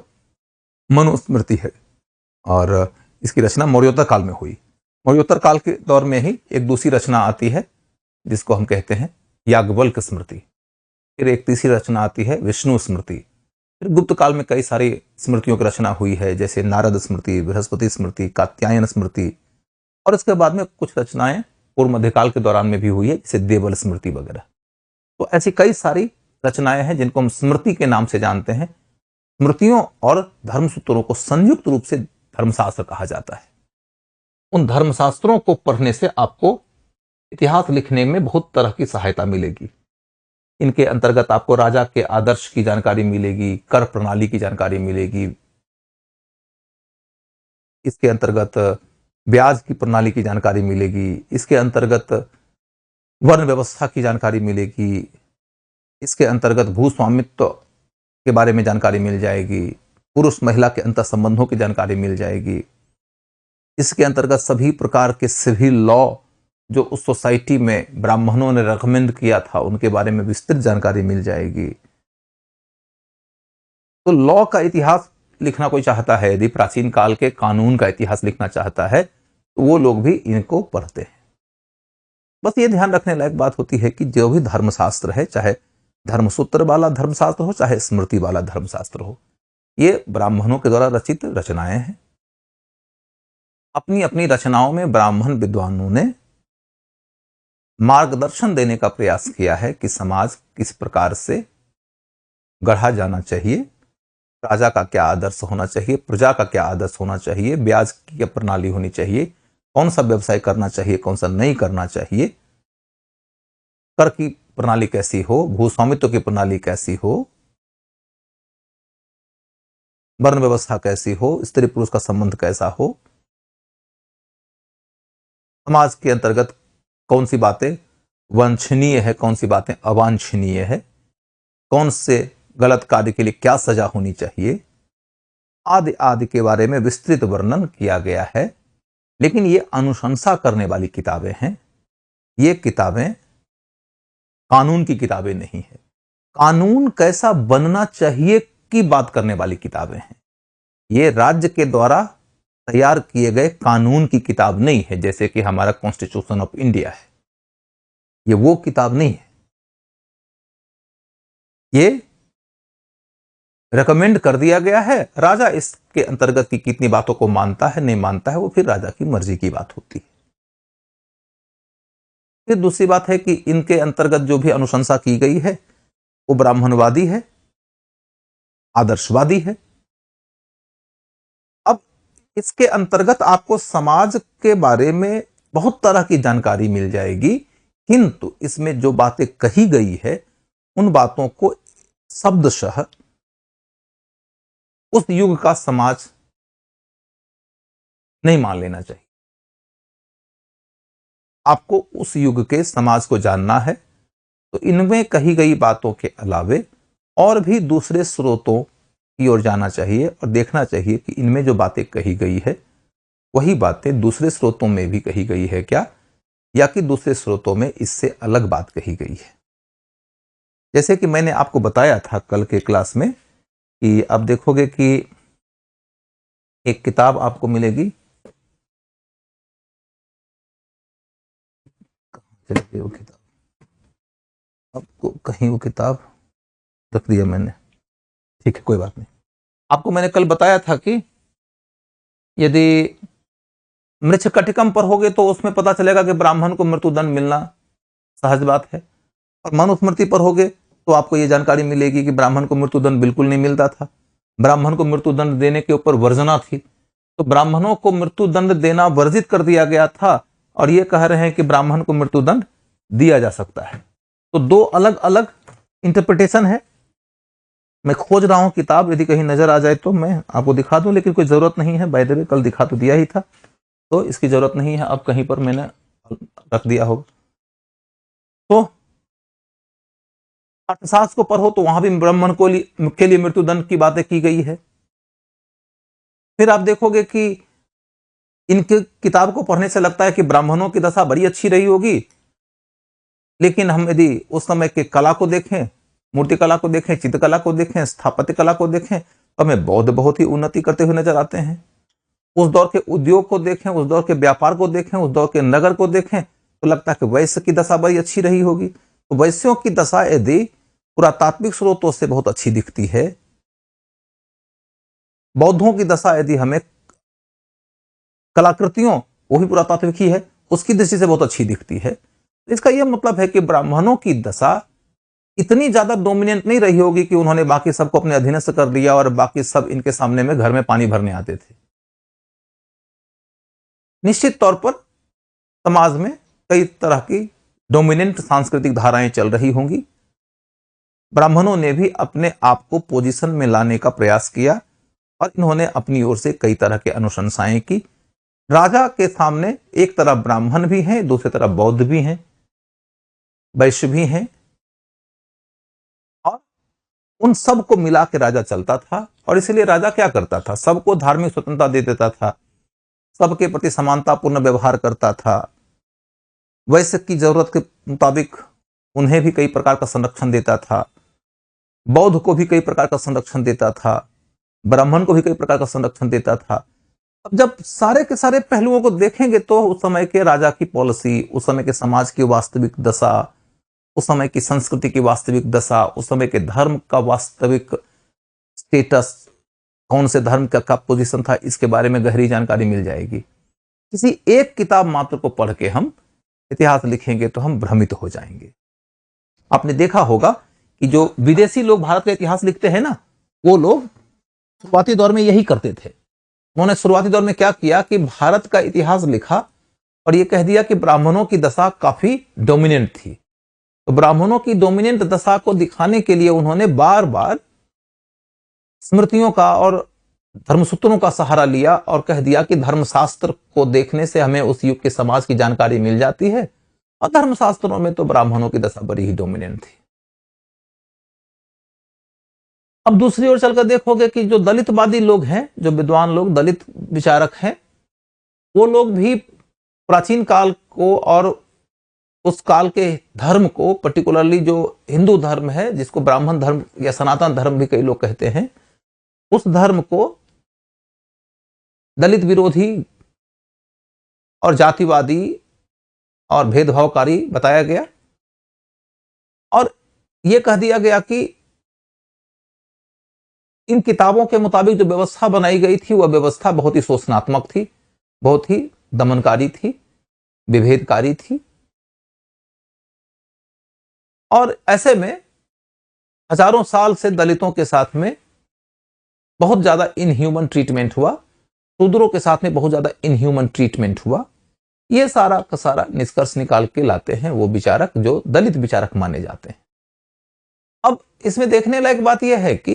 [SPEAKER 1] मनुस्मृति है। और इसकी रचना मौर्योत्तर काल में हुई। मौर्योत्तर काल के दौर में ही एक दूसरी रचना आती है जिसको हम कहते हैं याज्ञवल्क्य स्मृति। फिर एक तीसरी रचना आती है विष्णु स्मृति। फिर गुप्त काल में कई सारी स्मृतियों की रचना हुई है, जैसे नारद स्मृति, बृहस्पति स्मृति, कात्यायन स्मृति, और इसके बाद में कुछ रचनाएं पूर्व मध्यकाल के दौरान में भी हुई है, जैसे देवल स्मृति वगैरह। तो ऐसी कई सारी रचनाएं हैं जिनको हम स्मृति के नाम से जानते हैं। स्मृतियों और धर्मसूत्रों को संयुक्त रूप से धर्मशास्त्र कहा जाता है। उन धर्मशास्त्रों को पढ़ने से आपको इतिहास लिखने में बहुत तरह की सहायता मिलेगी। इनके अंतर्गत आपको राजा के आदर्श की जानकारी मिलेगी, कर प्रणाली की जानकारी मिलेगी, इसके अंतर्गत ब्याज की प्रणाली की जानकारी मिलेगी, इसके अंतर्गत वर्ण व्यवस्था की जानकारी मिलेगी, इसके अंतर्गत भूस्वामित्व के बारे में जानकारी मिल जाएगी, पुरुष महिला के अंतर संबंधों की जानकारी मिल जाएगी, इसके अंतर्गत सभी प्रकार के सिविल लॉ जो उस सोसाइटी में ब्राह्मणों ने रेकमेंड किया था उनके बारे में विस्तृत जानकारी मिल जाएगी। तो लॉ का इतिहास लिखना कोई चाहता है, यदि प्राचीन काल के कानून का इतिहास लिखना चाहता है, तो वो लोग भी इनको पढ़ते हैं। बस ये ध्यान रखने लायक बात होती है कि जो भी धर्मशास्त्र है, चाहे धर्मसूत्र वाला धर्मशास्त्र हो, चाहे स्मृति वाला धर्मशास्त्र हो, ये ब्राह्मणों के द्वारा रचित रचनाएं हैं। अपनी अपनी रचनाओं में ब्राह्मण विद्वानों ने मार्गदर्शन देने का प्रयास किया है कि समाज किस प्रकार से गढ़ा जाना चाहिए, राजा का क्या आदर्श होना चाहिए, प्रजा का क्या आदर्श होना चाहिए, ब्याज की क्या प्रणाली होनी चाहिए, कौन सा व्यवसाय करना चाहिए, कौन सा नहीं करना चाहिए, कर की प्रणाली कैसी हो, भूस्वामित्व की प्रणाली कैसी हो, वर्ण व्यवस्था कैसी हो, स्त्री पुरुष का संबंध कैसा हो, समाज के अंतर्गत कौन सी बातें वांछनीय है, कौन सी बातें अवांछनीय है, कौन से गलत कार्य के लिए क्या सजा होनी चाहिए, आदि आदि के बारे में विस्तृत वर्णन किया गया है। लेकिन ये अनुशंसा करने वाली किताबें हैं, ये किताबें कानून की किताबें नहीं है। कानून कैसा बनना चाहिए की बात करने वाली किताबें हैं। ये राज्य के द्वारा तैयार किए गए कानून की किताब नहीं है, जैसे कि हमारा कॉन्स्टिट्यूशन ऑफ इंडिया है। ये वो किताब नहीं है। ये रेकमेंड कर दिया गया है, राजा इसके अंतर्गत की कितनी बातों को मानता है नहीं मानता है वो फिर राजा की मर्जी की बात होती है। फिर दूसरी बात है कि इनके अंतर्गत जो भी अनुशंसा की गई है वो ब्राह्मणवादी है, आदर्शवादी है। अब इसके अंतर्गत आपको समाज के बारे में बहुत तरह की जानकारी मिल जाएगी, किंतु इसमें जो बातें कही गई है उन बातों को शब्दशः उस युग का समाज नहीं मान लेना चाहिए। आपको उस युग के समाज को जानना है तो इनमें कही गई बातों के अलावे और भी दूसरे स्रोतों की ओर जाना चाहिए और देखना चाहिए कि इनमें जो बातें कही गई है वही बातें दूसरे स्रोतों में भी कही गई है क्या, या कि दूसरे स्रोतों में इससे अलग बात कही गई है। जैसे कि मैंने आपको बताया था कल के क्लास में कि अब देखोगे कि एक किताब आपको मिलेगी, चलिए वो किताब आपको कहीं वो किताब रख दिया मैंने, ठीक है कोई बात नहीं। आपको मैंने कल बताया था कि यदि मृच्छकटिकम पर होगे तो उसमें पता चलेगा कि ब्राह्मण को मृत्युदंड मिलना सहज बात है, और मनुस्मृति पर होगे तो आपको यह जानकारी मिलेगी कि ब्राह्मण को मृत्युदंड बिल्कुल नहीं मिलता था, ब्राह्मण को मृत्युदंड देने के ऊपर वर्जना थी। तो ब्राह्मणों को मृत्युदंड देना वर्जित कर दिया गया था और ये कह रहे हैं कि ब्राह्मण को मृत्युदंड दिया जा सकता है। तो दो अलग अलग इंटरप्रिटेशन है। मैं खोज रहा हूं किताब, यदि कहीं नजर आ जाए तो मैं आपको दिखा दूं, लेकिन कोई जरूरत नहीं है। बाय द वे कल दिखा तो दिया ही था, तो इसकी जरूरत नहीं है, अब कहीं पर मैंने रख दिया होगा। तो अर्थशास्त्र को पढ़ो तो वहां भी ब्राह्मण को के लिए मृत्युदंड की बातें की गई है। फिर आप देखोगे कि इनकी किताब को पढ़ने से लगता है कि ब्राह्मणों की दशा बड़ी अच्छी रही होगी, लेकिन हम यदि उस समय के कला को देखें, मूर्ति कला को देखें, चित्रकला को देखें, स्थापत्य कला को देखें, तो हमें बौद्ध बहुत ही उन्नति करते हुए नजर आते हैं। उस दौर के उद्योग को देखें, उस दौर के व्यापार को देखें, उस दौर के नगर को देखें, तो लगता है कि वैश्य की दशा बड़ी अच्छी रही होगी। तो वैश्यों की दशा यदि पुरातात्विक स्रोतों से बहुत अच्छी दिखती है, बौद्धों की दशा यदि हमें कलाकृतियों वो भी पुरातात्विक ही है, उसकी दृष्टि से बहुत अच्छी दिखती है। इसका यह मतलब है कि ब्राह्मणों की दशा इतनी ज्यादा डोमिनेंट नहीं रही होगी कि उन्होंने बाकी सबको अपने अधीनस्थ कर दिया और बाकी सब इनके सामने में घर में पानी भरने आते थे। निश्चित तौर पर समाज में कई तरह की डोमिनेंट सांस्कृतिक धाराएं चल रही होंगी। ब्राह्मणों ने भी अपने आप को पोजीशन में लाने का प्रयास किया और इन्होंने अपनी ओर से कई तरह के अनुशंसाएं की। राजा के सामने एक तरफ ब्राह्मण भी हैं, दूसरी तरफ बौद्ध भी हैं, वैश्य भी हैं, और उन सब को मिला के राजा चलता था। और इसलिए राजा क्या करता था, सबको धार्मिक स्वतंत्रता दे देता था, सबके प्रति समानतापूर्ण व्यवहार करता था, वैश्य की जरूरत के मुताबिक उन्हें भी कई प्रकार का संरक्षण देता था, बौद्ध को भी कई प्रकार का संरक्षण देता था, ब्राह्मण को भी कई प्रकार का संरक्षण देता था। अब जब सारे के सारे पहलुओं को देखेंगे तो उस समय के राजा की पॉलिसी, उस समय के समाज की वास्तविक दशा, उस समय की संस्कृति की वास्तविक दशा, उस समय के धर्म का वास्तविक स्टेटस, कौन से धर्म का पोजीशन था, इसके बारे में गहरी जानकारी मिल जाएगी। किसी एक किताब मात्र को पढ़ के हम इतिहास लिखेंगे तो हम भ्रमित हो जाएंगे। आपने देखा होगा कि जो विदेशी लोग भारत का इतिहास लिखते हैं ना, वो लोग शुरुआती दौर में यही करते थे। उन्होंने शुरुआती दौर में क्या किया कि भारत का इतिहास लिखा और ये कह दिया कि ब्राह्मणों की दशा काफी डोमिनेंट थी। तो ब्राह्मणों की डोमिनेंट दशा को दिखाने के लिए उन्होंने बार बार स्मृतियों का और धर्मसूत्रों का सहारा लिया और कह दिया कि धर्मशास्त्र को देखने से हमें उस युग के समाज की जानकारी मिल जाती है, और धर्मशास्त्रों में तो ब्राह्मणों की दशा बड़ी ही डोमिनेंट थी। अब दूसरी ओर चलकर देखोगे कि जो दलितवादी लोग हैं, जो विद्वान लोग, दलित विचारक हैं, वो लोग भी प्राचीन काल को और उस काल के धर्म को, पर्टिकुलरली जो हिंदू धर्म है, जिसको ब्राह्मण धर्म या सनातन धर्म भी कई लोग कहते हैं, उस धर्म को दलित विरोधी और जातिवादी और भेदभावकारी बताया गया और यह कह दिया गया कि इन किताबों के मुताबिक जो व्यवस्था बनाई गई थी वह व्यवस्था बहुत ही शोषणात्मक थी, बहुत ही दमनकारी थी, विभेदकारी थी। और ऐसे में हजारों साल से दलितों के साथ में बहुत ज्यादा इनह्यूमन ट्रीटमेंट हुआ, शूद्रों के साथ में बहुत ज्यादा इनह्यूमन ट्रीटमेंट हुआ। ये सारा का सारा निष्कर्ष निकाल के लाते हैं वो विचारक जो दलित विचारक माने जाते हैं। अब इसमें देखने लायक बात यह है कि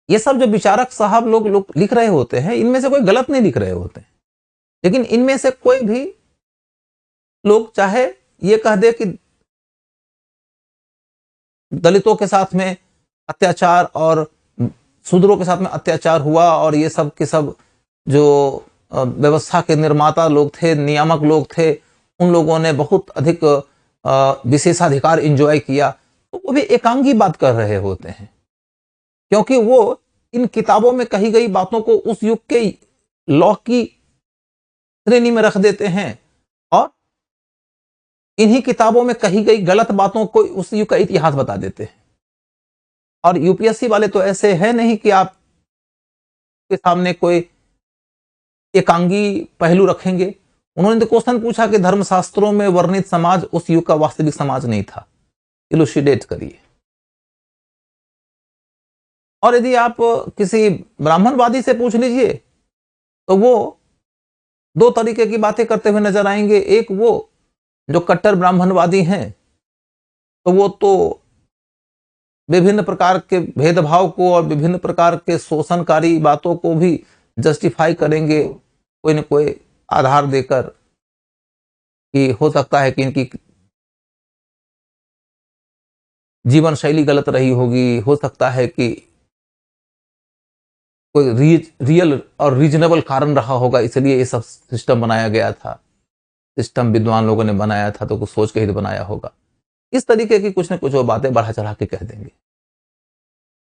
[SPEAKER 1] ये सब जो विचारक साहब लोग लिख रहे होते हैं, इनमें से कोई गलत नहीं लिख रहे होते हैं, लेकिन इनमें से कोई भी लोग चाहे ये कह दे कि दलितों के साथ में अत्याचार और शूद्रों के साथ में अत्याचार हुआ और ये सब के सब जो व्यवस्था के निर्माता लोग थे, नियामक लोग थे, उन लोगों ने बहुत अधिक विशेषाधिकार एंजॉय किया, तो वो भी एकांगी बात कर रहे होते हैं, क्योंकि वो इन किताबों में कही गई बातों को उस युग के लॉ की श्रेणी में रख देते हैं और इन्हीं किताबों में कही गई गलत बातों को उस युग का इतिहास बता देते हैं। और यूपीएससी वाले तो ऐसे है नहीं कि आप के सामने कोई एकांगी पहलू रखेंगे। उन्होंने तो क्वेश्चन पूछा कि धर्मशास्त्रों में वर्णित समाज उस युग का वास्तविक समाज नहीं था, इलुसिडेट करिए। और यदि आप किसी ब्राह्मणवादी से पूछ लीजिए तो वो दो तरीके की बातें करते हुए नजर आएंगे। एक वो जो कट्टर ब्राह्मणवादी हैं, तो वो तो विभिन्न प्रकार के भेदभाव को और विभिन्न प्रकार के शोषणकारी बातों को भी जस्टिफाई करेंगे कोई न कोई आधार देकर कि हो सकता है कि इनकी जीवन शैली गलत रही होगी, हो सकता है कि कोई रियल और रीजनेबल कारण रहा होगा, इसलिए ये सब सिस्टम बनाया गया था, सिस्टम विद्वान लोगों ने बनाया था तो कुछ सोच के ही तो बनाया होगा। इस तरीके की कुछ न कुछ वो बातें बढ़ा चढ़ा के कह देंगे।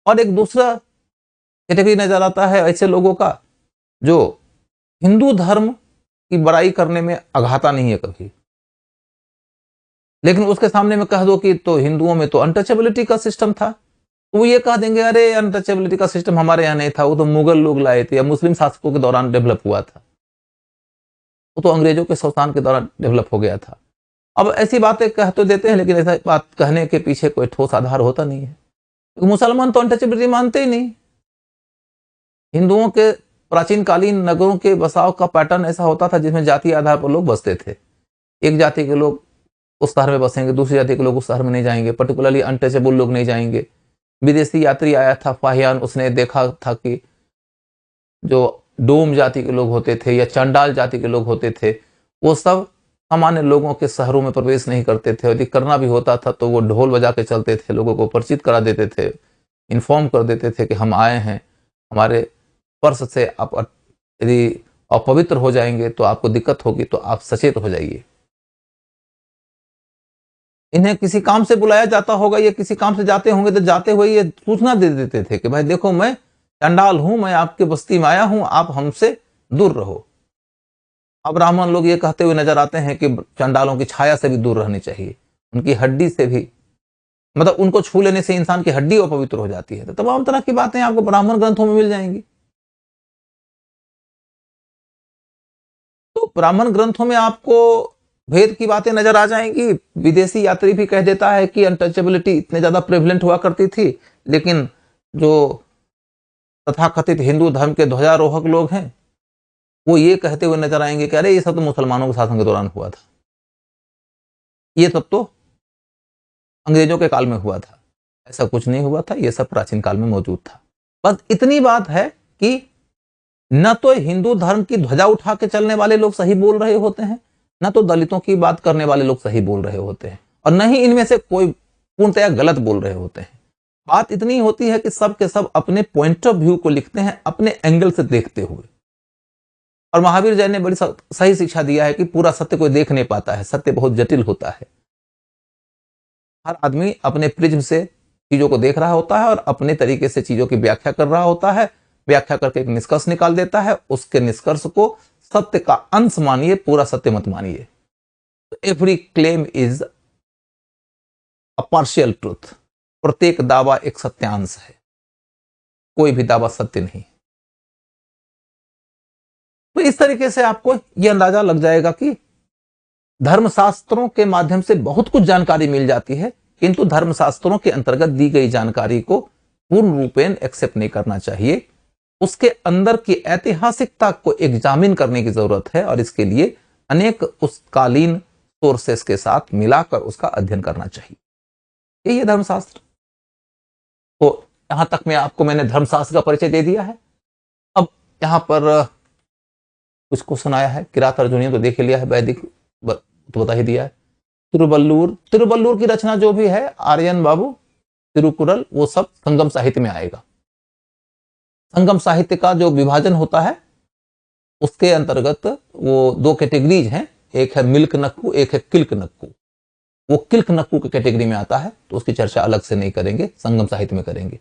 [SPEAKER 1] और एक दूसरा कैटेगरी नजर आता है ऐसे लोगों का जो हिंदू धर्म की बड़ाई करने में अघाता नहीं है कभी, लेकिन उसके सामने में कह दो कि तो हिंदुओं में तो अनटचेबिलिटी का सिस्टम था, तो वो ये कह देंगे अरे अनटचेबिलिटी का सिस्टम हमारे यहाँ नहीं था, वो तो मुगल लोग लाए थे या मुस्लिम शासकों के दौरान डेवलप हुआ था। वो तो अंग्रेजों के शोषण के दौरान डेवलप हो गया था। अब ऐसी बातें कह तो देते हैं, लेकिन ऐसा बात कहने के पीछे कोई ठोस आधार होता नहीं है। तो मुसलमान तो अनटचेबिलिटी मानते ही नहीं। हिंदुओं के प्राचीन कालीन नगरों के बसाव का पैटर्न ऐसा होता था जिसमें जातीय आधार पर लोग बसते थे। एक जाति के लोग उस शहर में बसेंगे, दूसरी जाति के लोग उस शहर में नहीं जाएंगे, पर्टिकुलरली अनटचेबल लोग नहीं जाएंगे। विदेशी यात्री आया था फाहियान, उसने देखा था कि जो डोम जाति के लोग होते थे या चंडाल जाति के लोग होते थे, वो सब सामान्य लोगों के शहरों में प्रवेश नहीं करते थे। यदि करना भी होता था तो वो ढोल बजा के चलते थे, लोगों को परिचित करा देते थे, इन्फॉर्म कर देते थे कि हम आए हैं, हमारे स्पर्श से आप यदि अपवित्र हो जाएंगे तो आपको दिक्कत होगी, तो आप सचेत हो जाइए। इन्हें किसी काम से बुलाया जाता होगा या किसी काम से जाते होंगे तो जाते हुए ये सूचना दे देते थे कि भाई देखो, मैं चंडाल हूं, मैं आपके बस्ती में आया हूं, आप हमसे दूर रहो। अब ब्राह्मण लोग ये कहते हुए नजर आते हैं कि चंडालों की छाया से भी दूर रहनी चाहिए, उनकी हड्डी से भी, मतलब उनको छू लेने से इंसान की हड्डी अपवित्र हो जाती है। तो तमाम तरह की बातें आपको ब्राह्मण ग्रंथों में मिल जाएंगी। तो ब्राह्मण ग्रंथों में आपको भेद की बातें नजर आ जाएंगी। विदेशी यात्री भी कह देता है कि अनटचेबिलिटी इतने ज्यादा प्रेवलेंट हुआ करती थी, लेकिन जो तथाकथित हिंदू धर्म के ध्वजारोहक लोग हैं वो ये कहते हुए नजर आएंगे कि अरे ये सब तो मुसलमानों के शासन के दौरान हुआ था, ये सब तो अंग्रेजों के काल में हुआ था। ऐसा कुछ नहीं हुआ था, ये सब प्राचीन काल में मौजूद था। बस इतनी बात है कि न तो हिंदू धर्म की ध्वजा उठा के चलने वाले लोग सही बोल रहे होते हैं, न तो दलितों की बात करने वाले लोग सही बोल रहे होते हैं, और न ही इनमें से कोई पूर्णतया गलत बोल रहे होते हैं। बात इतनी होती है कि सब के सब अपने पॉइंट ऑफ व्यू को लिखते हैं अपने एंगल से देखते हुए। और महावीर जैन ने बड़ी सही शिक्षा दिया है कि पूरा सत्य कोई देख नहीं पाता है, सत्य बहुत जटिल होता है। हर आदमी अपने प्रिज्म से चीजों को देख रहा होता है और अपने तरीके से चीजों की व्याख्या कर रहा होता है, व्याख्या करके एक निष्कर्ष निकाल देता है। उसके निष्कर्ष को सत्य का अंश मानिए, पूरा सत्य मत मानिए। Every claim is a partial truth. प्रत्येक दावा एक सत्यांश है, कोई भी दावा सत्य नहीं। तो इस तरीके से आपको यह अंदाजा लग जाएगा कि धर्मशास्त्रों के माध्यम से बहुत कुछ जानकारी मिल जाती है, किंतु धर्मशास्त्रों के अंतर्गत दी गई जानकारी को पूर्ण रूपेण एक्सेप्ट नहीं करना चाहिए। उसके अंदर की ऐतिहासिकता को एग्जामिन करने की जरूरत है, और इसके लिए अनेक उस कालीन सोर्सेस के साथ मिलाकर उसका अध्ययन करना चाहिए। यही है धर्मशास्त्र। तो यहां तक मैंने धर्मशास्त्र का परिचय दे दिया है। अब यहां पर कुछ क्वेश्चन आया है। किरात अर्जुनीय तो देख लिया है, वैदिक तो बता ही दिया है। तिरुवल्लुर की रचना जो भी है, आर्यन बाबू, तिरुकुरल, वो सब संगम साहित्य में आएगा। संगम साहित्य का जो विभाजन होता है उसके अंतर्गत वो दो कैटेगरीज हैं, एक है मिल्क नक्कू, एक है किल्क नक्कू। वो किल्क नक्कू की कैटेगरी में आता है, तो उसकी चर्चा अलग से नहीं करेंगे, संगम साहित्य में करेंगे।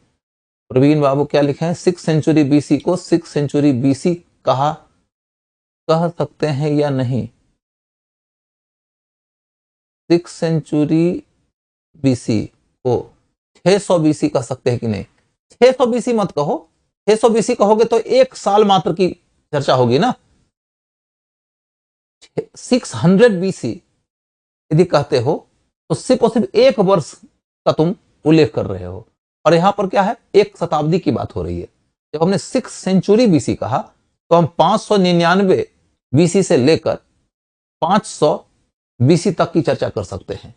[SPEAKER 1] प्रवीण बाबू क्या लिखे हैं, 6th सेंचुरी बीसी को 6th सेंचुरी बीसी कह सकते हैं या नहीं? 6th सेंचुरी बीसी को 600 बीसी कह सकते हैं कि नहीं? 600 बीसी मत कहो, 600 बीसी कहोगे तो एक साल मात्र की चर्चा होगी ना। 600 बीसी यदि कहते हो तो सिर्फ और सिर्फ एक वर्ष का तुम उल्लेख कर रहे हो, और यहां पर क्या है, एक शताब्दी की बात हो रही है। जब हमने 6th सेंचुरी बीसी कहा तो हम 599 बीसी से लेकर 500 बीसी तक की चर्चा कर सकते हैं।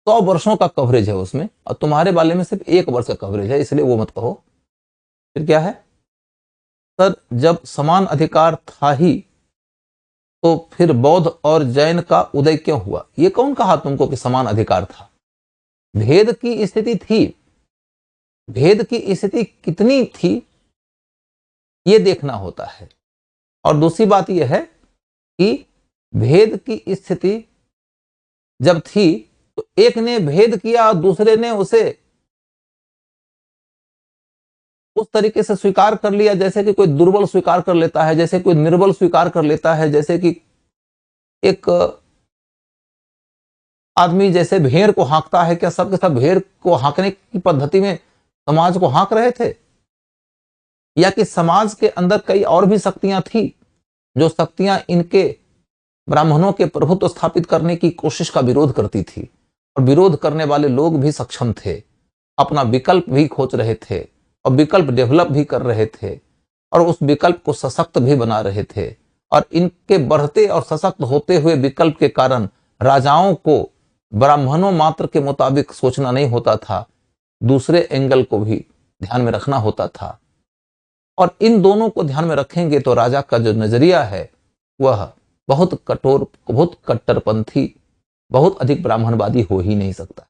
[SPEAKER 1] 100 वर्षों का कवरेज है उसमें, और तुम्हारे बारे में सिर्फ एक वर्ष का कवरेज है, इसलिए वो मत कहो। फिर क्या है, सर जब समान अधिकार था ही तो फिर बौद्ध और जैन का उदय क्यों हुआ? ये कौन कहा तुमको कि समान अधिकार था? भेद की स्थिति थी। भेद की स्थिति कितनी थी ये देखना होता है। और दूसरी बात यह है कि भेद की स्थिति जब थी तो एक ने भेद किया और दूसरे ने उसे उस तरीके से स्वीकार कर लिया जैसे कि कोई दुर्बल स्वीकार कर लेता है, जैसे कोई निर्बल स्वीकार कर लेता है, जैसे कि एक आदमी जैसे भेड़ को हाँकता है। क्या सब के सब भेड़ को हाँकने की पद्धति में समाज को हाँक रहे थे, या कि समाज के अंदर कई और भी शक्तियां थी, जो शक्तियां इनके ब्राह्मणों के प्रभुत्व स्थापित करने की कोशिश का विरोध करती थी, और विरोध करने वाले लोग भी सक्षम थे, अपना विकल्प भी खोज रहे थे और विकल्प डेवलप भी कर रहे थे और उस विकल्प को सशक्त भी बना रहे थे। और इनके बढ़ते और सशक्त होते हुए विकल्प के कारण राजाओं को ब्राह्मणों मात्र के मुताबिक सोचना नहीं होता था, दूसरे एंगल को भी ध्यान में रखना होता था। और इन दोनों को ध्यान में रखेंगे तो राजा का जो नजरिया है वह बहुत कठोर, बहुत कट्टरपंथी, बहुत अधिक ब्राह्मणवादी हो ही नहीं सकता।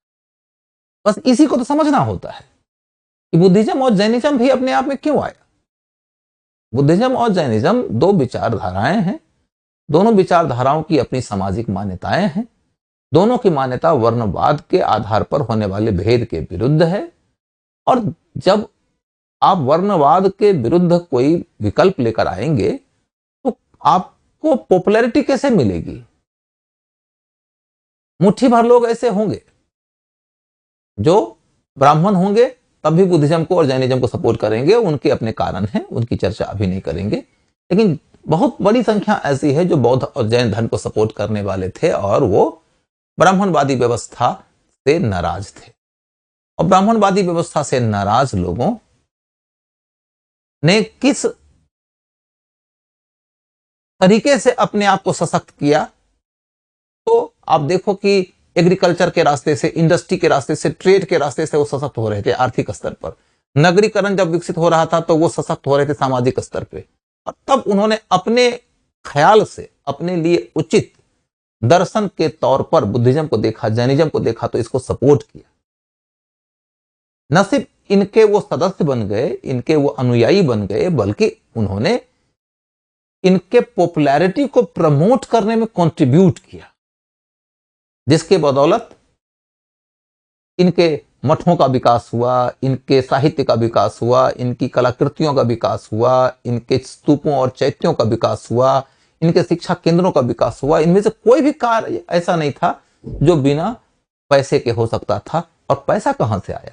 [SPEAKER 1] बस इसी को तो समझना होता है कि बुद्धिज्म और जैनिज्म भी अपने आप में क्यों आया। बुद्धिज्म और जैनिज्म दो विचारधाराएं हैं, दोनों विचारधाराओं की अपनी सामाजिक मान्यताएं हैं, दोनों की मान्यता वर्णवाद के आधार पर होने वाले भेद के विरुद्ध है। और जब आप वर्णवाद के विरुद्ध कोई विकल्प लेकर आएंगे तो आपको पॉपुलैरिटी कैसे मिलेगी? मुट्ठी भर लोग ऐसे होंगे जो ब्राह्मण होंगे तब भी बुद्धिज्म को और जैनिज्म को सपोर्ट करेंगे, उनके अपने कारण हैं, उनकी चर्चा अभी नहीं करेंगे। लेकिन बहुत बड़ी संख्या ऐसी है जो बौद्ध और जैन धर्म को सपोर्ट करने वाले थे और वो ब्राह्मणवादी व्यवस्था से नाराज थे। और ब्राह्मणवादी व्यवस्था से नाराज लोगों ने किस तरीके से अपने आप को सशक्त किया, तो आप देखो कि एग्रीकल्चर के रास्ते से, इंडस्ट्री के रास्ते से, ट्रेड के रास्ते से वो सशक्त हो रहे थे आर्थिक स्तर पर। नगरीकरण जब विकसित हो रहा था तो वो सशक्त हो रहे थे सामाजिक स्तर पे। और तब उन्होंने अपने ख्याल से अपने लिए उचित दर्शन के तौर पर बुद्धिज्म को देखा, जैनिज्म को देखा तो इसको सपोर्ट किया। न सिर्फ इनके वो सदस्य बन गए, इनके वो अनुयायी बन गए, बल्कि उन्होंने इनके पॉपुलैरिटी को प्रमोट करने में कंट्रीब्यूट किया, जिसके बदौलत इनके मठों का विकास हुआ, इनके साहित्य का विकास हुआ, इनकी कलाकृतियों का विकास हुआ, इनके स्तूपों और चैत्यों का विकास हुआ, इनके शिक्षा केंद्रों का विकास हुआ। इनमें से कोई भी कार्य ऐसा नहीं था जो बिना पैसे के हो सकता था। और पैसा कहां से आया?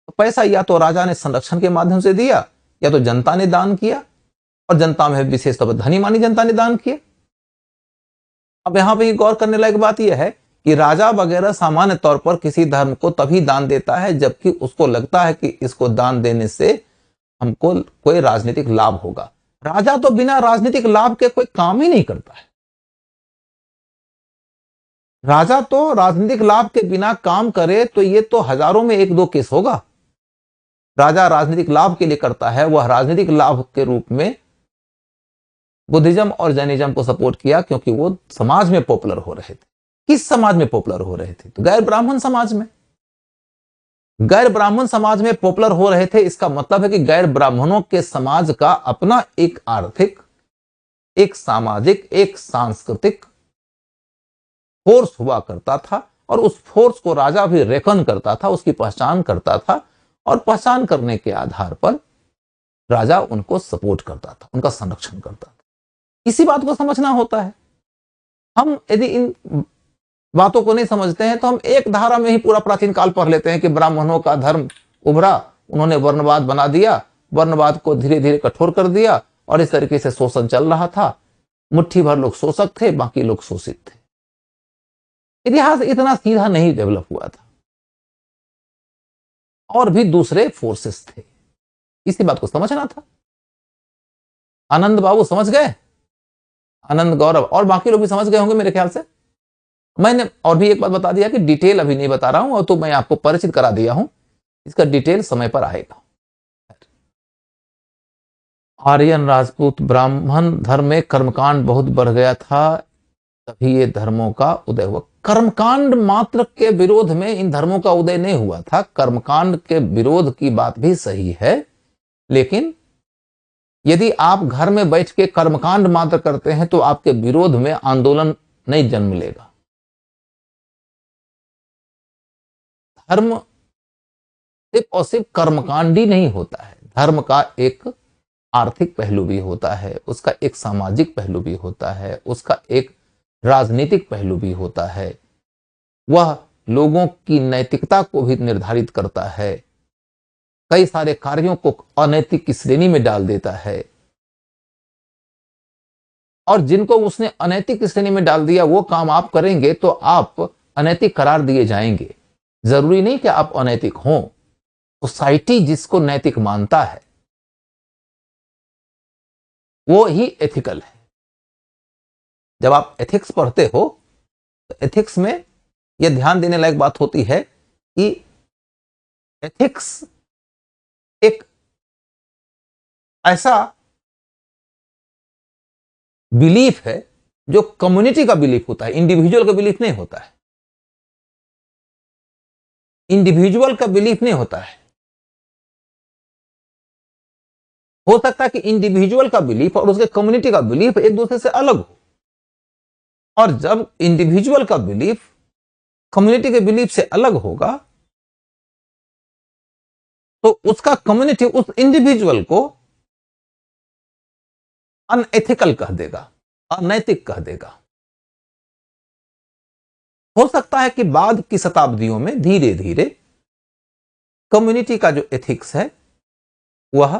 [SPEAKER 1] तो पैसा या तो राजा ने संरक्षण के माध्यम से दिया, या तो जनता ने दान किया, और जनता में विशेष तौर पर धनी मानी जनता ने दान किया। अब यहां पर गौर करने लायक बात यह है कि राजा वगैरह सामान्य तौर पर किसी धर्म को तभी दान देता है जबकि उसको लगता है कि इसको दान देने से हमको कोई राजनीतिक लाभ होगा। राजा तो बिना राजनीतिक लाभ के कोई काम ही नहीं करता है। राजा तो राजनीतिक लाभ के बिना काम करे तो ये तो हजारों में एक दो केस होगा। राजा राजनीतिक लाभ के लिए करता है, वह राजनीतिक लाभ के रूप में बुद्धिज्म और जैनिज्म को सपोर्ट किया क्योंकि वो समाज में पॉपुलर हो रहे थे। किस समाज में पॉपुलर हो रहे थे? तो गैर ब्राह्मण समाज में। गैर ब्राह्मण समाज में पॉपुलर हो रहे थे, इसका मतलब है कि गैर ब्राह्मणों के समाज का अपना एक आर्थिक, एक सामाजिक, एक सांस्कृतिक फोर्स हुआ करता था और उस फोर्स को राजा भी रेकन करता था, उसकी पहचान करता था और पहचान करने के आधार पर राजा उनको सपोर्ट करता था, उनका संरक्षण करता था। इसी बात को समझना होता है। हम यदि इन बातों को नहीं समझते हैं तो हम एक धारा में ही पूरा प्राचीन काल पढ़ लेते हैं कि ब्राह्मणों का धर्म उभरा, उन्होंने वर्णवाद बना दिया, वर्णवाद को धीरे धीरे कठोर कर दिया और इस तरीके से शोषण चल रहा था। मुट्ठी भर लोग शोषक थे, बाकी लोग शोषित थे। इतिहास इतना सीधा नहीं डेवलप हुआ था और भी दूसरे फोर्सेस थे, इसी बात को समझना था। आनंद बाबू समझ गए, आनंद, गौरव और बाकी लोग भी समझ गए होंगे मेरे ख्याल से। मैंने और भी एक बात बता दिया कि डिटेल अभी नहीं बता रहा हूं, और तो मैं आपको परिचित करा दिया हूं, इसका डिटेल समय पर आएगा। आर्यन, राजपूत, ब्राह्मण धर्म में कर्मकांड बहुत बढ़ गया था, तभी ये धर्मों का उदय हुआ। कर्मकांड मात्र के विरोध में इन धर्मों का उदय नहीं हुआ था। कर्मकांड के विरोध की बात भी सही है, लेकिन यदि आप घर में बैठ के कर्मकांड मात्र करते हैं तो आपके विरोध में आंदोलन नहीं जन्म लेगा। धर्म सिर्फ और सिर्फ कर्मकांड ही नहीं होता है, धर्म का एक आर्थिक पहलू भी होता है, उसका एक सामाजिक पहलू भी होता है, उसका एक राजनीतिक पहलू भी होता है। वह लोगों की नैतिकता को भी निर्धारित करता है, कई सारे कार्यों को अनैतिक की श्रेणी में डाल देता है। और जिनको उसने अनैतिक श्रेणी में डाल दिया वो काम आप करेंगे तो आप अनैतिक करार दिए जाएंगे। जरूरी नहीं कि आप अनैतिक हों, सोसाइटी जिसको नैतिक मानता है वो ही एथिकल है। जब आप एथिक्स पढ़ते हो तो एथिक्स में यह ध्यान देने लायक बात होती है कि एथिक्स एक ऐसा बिलीफ है जो कम्युनिटी का बिलीफ होता है, इंडिविजुअल का बिलीफ नहीं होता है। इंडिविजुअल का बिलीफ नहीं होता है। हो सकता है कि इंडिविजुअल का बिलीफ और उसके कम्युनिटी का बिलीफ एक दूसरे से अलग हो, और जब इंडिविजुअल का बिलीफ कम्युनिटी के बिलीफ से अलग होगा तो उसका कम्युनिटी उस इंडिविजुअल को अनएथिकल कह देगा, अनैतिक कह देगा। हो सकता है कि बाद की शताब्दियों में धीरे धीरे कम्युनिटी का जो एथिक्स है वह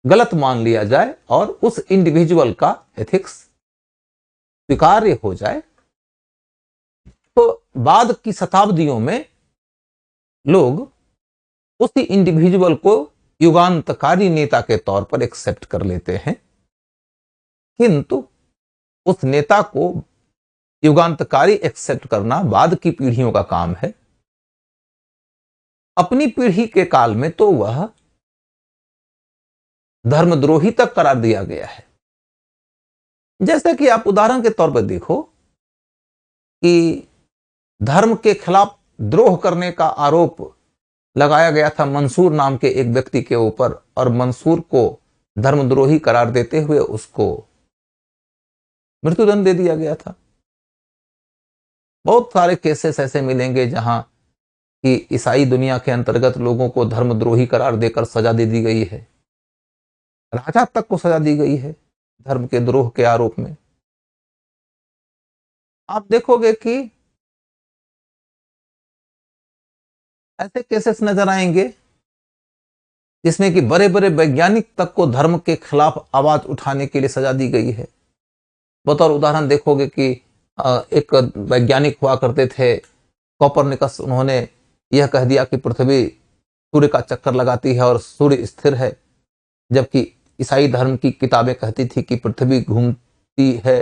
[SPEAKER 1] गलत मान लिया जाए और उस इंडिविजुअल का एथिक्स स्वीकार्य हो जाए। तो बाद की शताब्दियों में लोग उसी इंडिविजुअल को युगांतकारी नेता के तौर पर एक्सेप्ट कर लेते हैं, किंतु उस नेता को युगांतकारी एक्सेप्ट करना बाद की पीढ़ियों का काम है। अपनी पीढ़ी के काल में तो वह धर्मद्रोही तक करार दिया गया है। जैसे कि आप उदाहरण के तौर पर देखो कि धर्म के खिलाफ द्रोह करने का आरोप लगाया गया था मंसूर नाम के एक व्यक्ति के ऊपर, और मंसूर को धर्मद्रोही करार देते हुए उसको मृत्युदंड दे दिया गया था। बहुत सारे केसेस ऐसे मिलेंगे जहां कि ईसाई दुनिया के अंतर्गत लोगों को धर्मद्रोही करार देकर सजा दे दी गई है, राजा तक को सजा दी गई है धर्म के द्रोह के आरोप में। आप देखोगे कि ऐसे केसेस नजर आएंगे जिसमें कि बड़े बड़े वैज्ञानिक तक को धर्म के खिलाफ आवाज उठाने के लिए सजा दी गई है। बतौर उदाहरण देखोगे कि एक वैज्ञानिक हुआ करते थे कोपरनिकस, उन्होंने यह कह दिया कि पृथ्वी सूर्य का चक्कर लगाती है और सूर्य स्थिर है, जबकि ईसाई धर्म की किताबें कहती थी कि पृथ्वी घूमती है,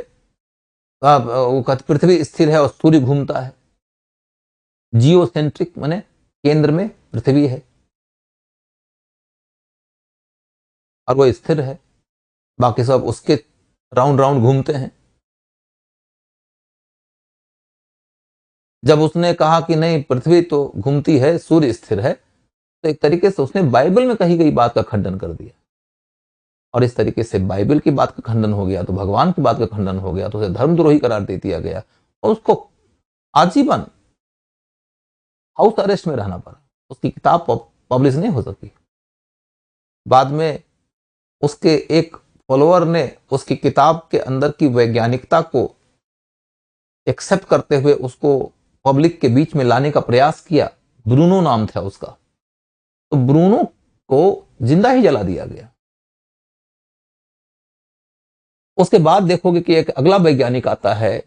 [SPEAKER 1] वो कहती पृथ्वी स्थिर है और सूर्य घूमता है। जियोसेंट्रिक माने केंद्र में पृथ्वी है और वो स्थिर है, बाकी सब उसके राउंड राउंड घूमते हैं। जब उसने कहा कि नहीं पृथ्वी तो घूमती है सूर्य स्थिर है, तो एक तरीके से उसने बाइबल में कही गई बात का खंडन कर दिया, और इस तरीके से बाइबल की बात का खंडन हो गया तो भगवान की बात का खंडन हो गया, तो उसे धर्मद्रोही करार दे दिया गया और उसको आजीवन हाउस अरेस्ट में रहना पड़ा। उसकी किताब पब्लिश नहीं हो सकी। बाद में उसके एक फॉलोअर ने उसकी किताब के अंदर की वैज्ञानिकता को एक्सेप्ट करते हुए उसको पब्लिक के बीच में लाने का प्रयास किया। ब्रूनो नाम था उसका, तो ब्रूनो को जिंदा ही जला दिया गया। उसके बाद देखोगे कि एक अगला वैज्ञानिक आता है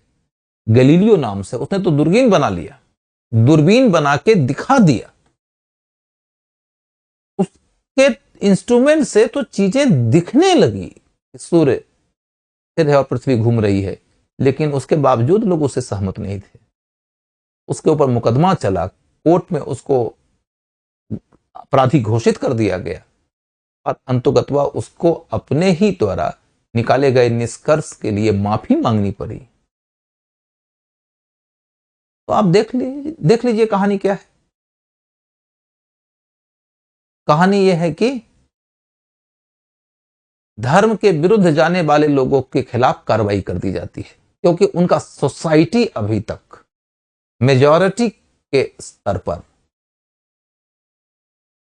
[SPEAKER 1] गैलीलियो नाम से, उसने तो दूरबीन बना लिया, दूरबीन बना के दिखा दिया। उसके इंस्ट्रूमेंट से तो चीजें दिखने लगी, सूर्य स्थिर है और पृथ्वी घूम रही है, लेकिन उसके बावजूद लोग उससे सहमत नहीं थे। उसके ऊपर मुकदमा चला, कोर्ट में उसको अपराधी घोषित कर दिया गया और अंततः उसको अपने ही द्वारा निकाले गए निष्कर्ष के लिए माफी मांगनी पड़ी। तो आप देख लीजिए कहानी क्या है। कहानी यह है कि धर्म के विरुद्ध जाने वाले लोगों के खिलाफ कार्रवाई कर दी जाती है, क्योंकि उनका सोसाइटी अभी तक मेजॉरिटी के स्तर पर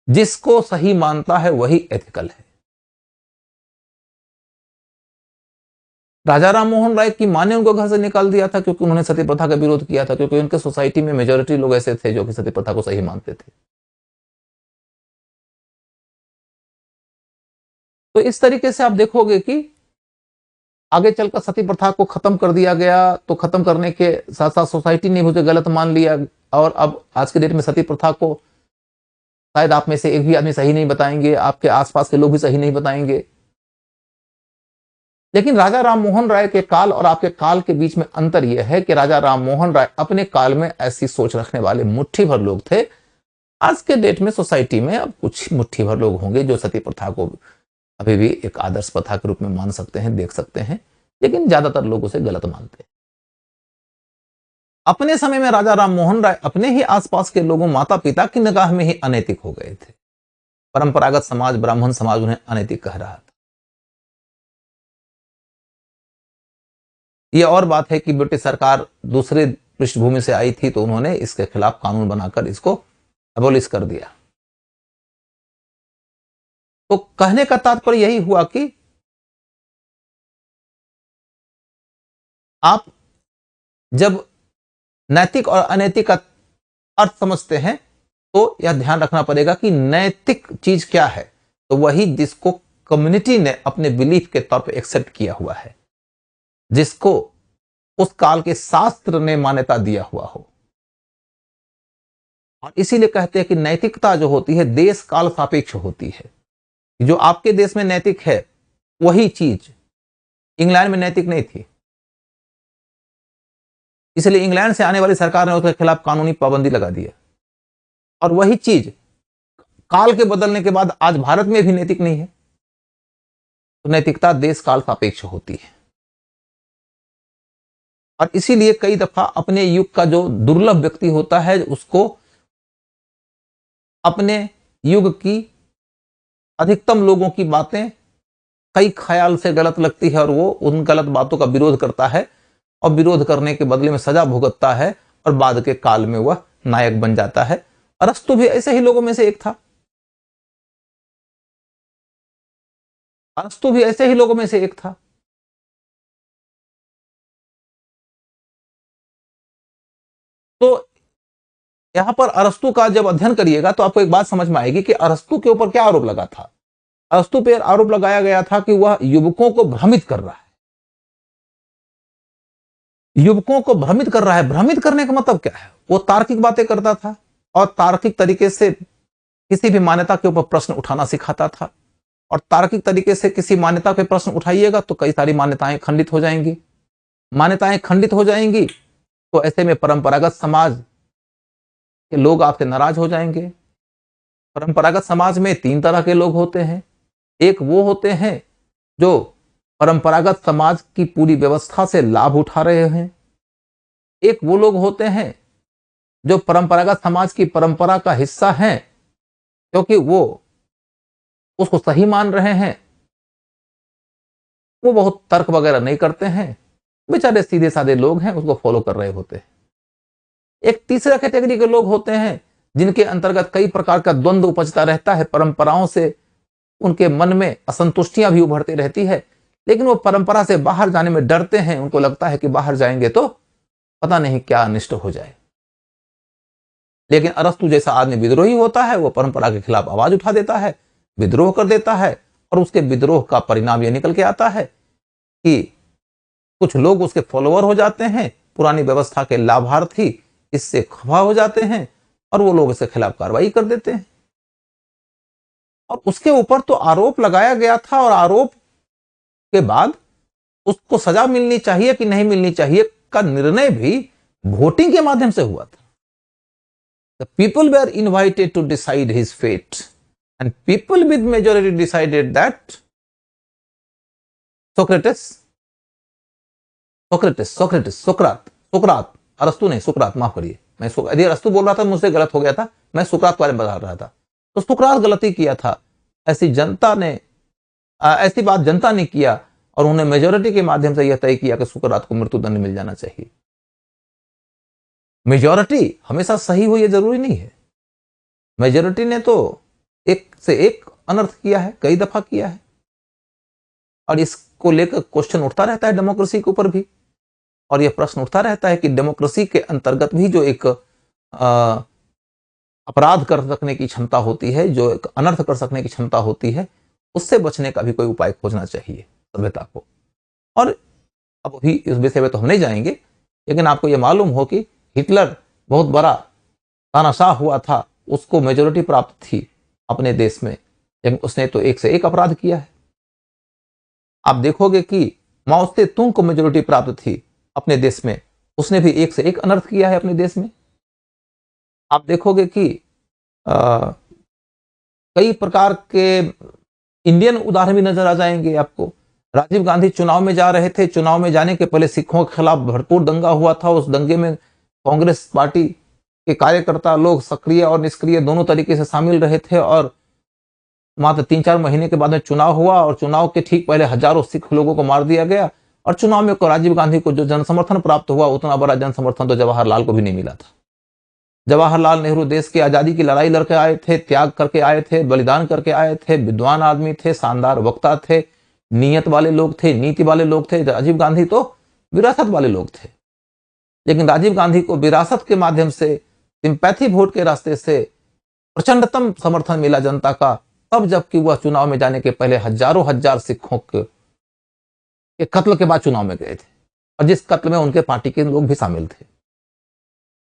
[SPEAKER 1] जिसको सही मानता है वही एथिकल है। राजा राम मोहन राय की मां ने उनको घर से निकाल दिया था क्योंकि उन्होंने सती प्रथा का विरोध किया था, क्योंकि उनके सोसाइटी में मेजॉरिटी लोग ऐसे थे जो कि सती प्रथा को सही मानते थे। तो इस तरीके से आप देखोगे कि आगे चलकर सती प्रथा को खत्म कर दिया गया, तो खत्म करने के साथ साथ सोसाइटी ने भी उसे गलत मान लिया, और अब आज के डेट में सती प्रथा को शायद आप में से एक भी आदमी सही नहीं बताएंगे, आपके आसपास के लोग भी सही नहीं बताएंगे। लेकिन राजा राम मोहन राय के काल और आपके काल के बीच में अंतर यह है कि राजा राम मोहन राय अपने काल में ऐसी सोच रखने वाले मुट्ठी भर लोग थे। आज के डेट में सोसाइटी में अब कुछ मुट्ठी भर लोग होंगे जो सती प्रथा को अभी भी एक आदर्श प्रथा के रूप में मान सकते हैं, देख सकते हैं, लेकिन ज्यादातर लोग उसे गलत मानते हैं। अपने समय में राजा राम मोहन राय अपने ही आसपास के लोगों, माता पिता की निगाह में ही अनैतिक हो गए थे। परंपरागत समाज, ब्राह्मण समाज उन्हें अनैतिक कह रहा था। यह और बात है कि ब्रिटिश सरकार दूसरे पृष्ठभूमि से आई थी, तो उन्होंने इसके खिलाफ कानून बनाकर इसको अबोलिश कर दिया। तो कहने का तात्पर्य यही हुआ कि आप जब नैतिक और अनैतिक का अर्थ समझते हैं तो यह ध्यान रखना पड़ेगा कि नैतिक चीज क्या है, तो वही जिसको कम्युनिटी ने अपने बिलीफ के तौर पर एक्सेप्ट किया हुआ है, जिसको उस काल के शास्त्र ने मान्यता दिया हुआ हो। और इसीलिए कहते हैं कि नैतिकता जो होती है देश काल सापेक्ष होती है। जो आपके देश में नैतिक है वही चीज इंग्लैंड में नैतिक नहीं थी, इसलिए इंग्लैंड से आने वाली सरकार ने उसके खिलाफ कानूनी पाबंदी लगा दी है। और वही चीज काल के बदलने के बाद आज भारत में भी नैतिक नहीं है। तो नैतिकता देश काल सापेक्ष होती है। और इसीलिए कई दफा अपने युग का जो दुर्लभ व्यक्ति होता है उसको अपने युग की अधिकतम लोगों की बातें कई ख्याल से गलत लगती है और वो उन गलत बातों का विरोध करता है, और विरोध करने के बदले में सजा भुगतता है, और बाद के काल में वह नायक बन जाता है। अरस्तु भी ऐसे ही लोगों में से एक था। अरस्तु भी ऐसे ही लोगों में से एक था। तो यहां पर अरस्तु का जब अध्ययन करिएगा तो आपको एक बात समझ में आएगी कि अरस्तु के ऊपर क्या आरोप लगा था। अरस्तु पर आरोप लगाया गया था कि वह युवकों को भ्रमित कर रहा है। युवकों को भ्रमित कर रहा है। भ्रमित करने का मतलब क्या है? वो तार्किक बातें करता था और तार्किक तरीके से किसी भी मान्यता के ऊपर प्रश्न उठाना सिखाता था। और तार्किक तरीके से किसी मान्यता पे प्रश्न उठाइएगा तो कई सारी मान्यताएं खंडित हो जाएंगी। मान्यताएं खंडित हो जाएंगी तो ऐसे में परंपरागत समाज के लोग आपसे नाराज हो जाएंगे। परंपरागत समाज में तीन तरह के लोग होते हैं। एक वो होते हैं जो परंपरागत समाज की पूरी व्यवस्था से लाभ उठा रहे हैं। एक वो लोग होते हैं जो परंपरागत समाज की परंपरा का हिस्सा हैं क्योंकि वो उसको सही मान रहे हैं। वो बहुत तर्क वगैरह नहीं करते हैं, बेचारे सीधे साधे लोग हैं, उसको फॉलो कर रहे होते हैं। एक तीसरा कैटेगरी के लोग होते हैं जिनके अंतर्गत कई प्रकार का द्वंद्व उपजता रहता है। परंपराओं से उनके मन में असंतुष्टियां भी उभरती रहती है, लेकिन वो परंपरा से बाहर जाने में डरते हैं। उनको लगता है कि बाहर जाएंगे तो पता नहीं क्या अनिष्ट हो जाए। लेकिन अरस्तु जैसा आदमी विद्रोही होता है, वो परंपरा के खिलाफ आवाज उठा देता है, विद्रोह कर देता है, और उसके विद्रोह का परिणाम यह निकल के आता है कि कुछ लोग उसके फॉलोअर हो जाते हैं, पुरानी व्यवस्था के लाभार्थी इससे खफा हो जाते हैं और वो लोग इसके खिलाफ कार्रवाई कर देते हैं। और उसके ऊपर तो आरोप लगाया गया था और आरोप के बाद उसको सजा मिलनी चाहिए कि नहीं मिलनी चाहिए का निर्णय भी वोटिंग के माध्यम से हुआ था। The people were invited to decide his fate and people with majority decided that सोक्रात, अरस्तु नहीं, सुकरात, माफ करिए, मैं यदि अरस्तु बोल रहा था मुझसे गलत हो गया था, मैं सुकरात के बारे में बता रहा था। तो सुकरात गलती किया था। ऐसी बात जनता ने किया और उन्होंने मेजोरिटी के माध्यम से यह तय किया कि सुकरात को मृत्युदंड मिल जाना चाहिए। मेजोरिटी हमेशा सही हो यह जरूरी नहीं है। मेजोरिटी ने तो एक से एक अनर्थ किया है, कई दफा किया है, और इसको लेकर क्वेश्चन उठता रहता है डेमोक्रेसी के ऊपर भी। और यह प्रश्न उठता रहता है कि डेमोक्रेसी के अंतर्गत भी जो एक अपराध कर सकने की क्षमता होती है, जो एक अनर्थ कर सकने की क्षमता होती है, उससे बचने का भी कोई उपाय खोजना चाहिए सभ्यता को। और अब अभी इस विषय में तो हम नहीं जाएंगे, लेकिन आपको ये मालूम हो कि हिटलर बहुत बड़ा तानाशाह हुआ था, उसको मेजोरिटी प्राप्त थी अपने देश में, लेकिन उसने तो एक से एक अपराध किया है। आप देखोगे कि माओ से तुंग को मेजोरिटी प्राप्त थी अपने देश में, उसने भी एक से एक अनर्थ किया है अपने देश में। आप देखोगे कि कई प्रकार के इंडियन उदाहरण भी नजर आ जाएंगे आपको। राजीव गांधी चुनाव में जा रहे थे, चुनाव में जाने के पहले सिखों के खिलाफ भरपूर दंगा हुआ था। उस दंगे में कांग्रेस पार्टी के कार्यकर्ता लोग सक्रिय और निष्क्रिय दोनों तरीके से शामिल रहे थे, और मात्र 3-4 महीने के बाद में चुनाव हुआ, और चुनाव के ठीक पहले हजारों सिख लोगों को मार दिया गया। और चुनाव में राजीव गांधी को जो जनसमर्थन प्राप्त हुआ, उतना बड़ा जनसमर्थन तो जवाहरलाल को भी नहीं मिला था। जवाहरलाल नेहरू देश की आजादी की लड़ाई लड़के आए थे, त्याग करके आए थे, बलिदान करके आए थे, विद्वान आदमी थे, शानदार वक्ता थे, नियत वाले लोग थे, नीति वाले लोग थे। राजीव गांधी तो विरासत वाले लोग थे, लेकिन राजीव गांधी को विरासत के माध्यम से, सिंपैथी वोट के रास्ते से प्रचंडतम समर्थन मिला जनता का, तब जबकि वह चुनाव में जाने के पहले हजारों हजार सिखों के कत्ल के बाद चुनाव में गए थे, और जिस कत्ल में उनके पार्टी के लोग भी शामिल थे।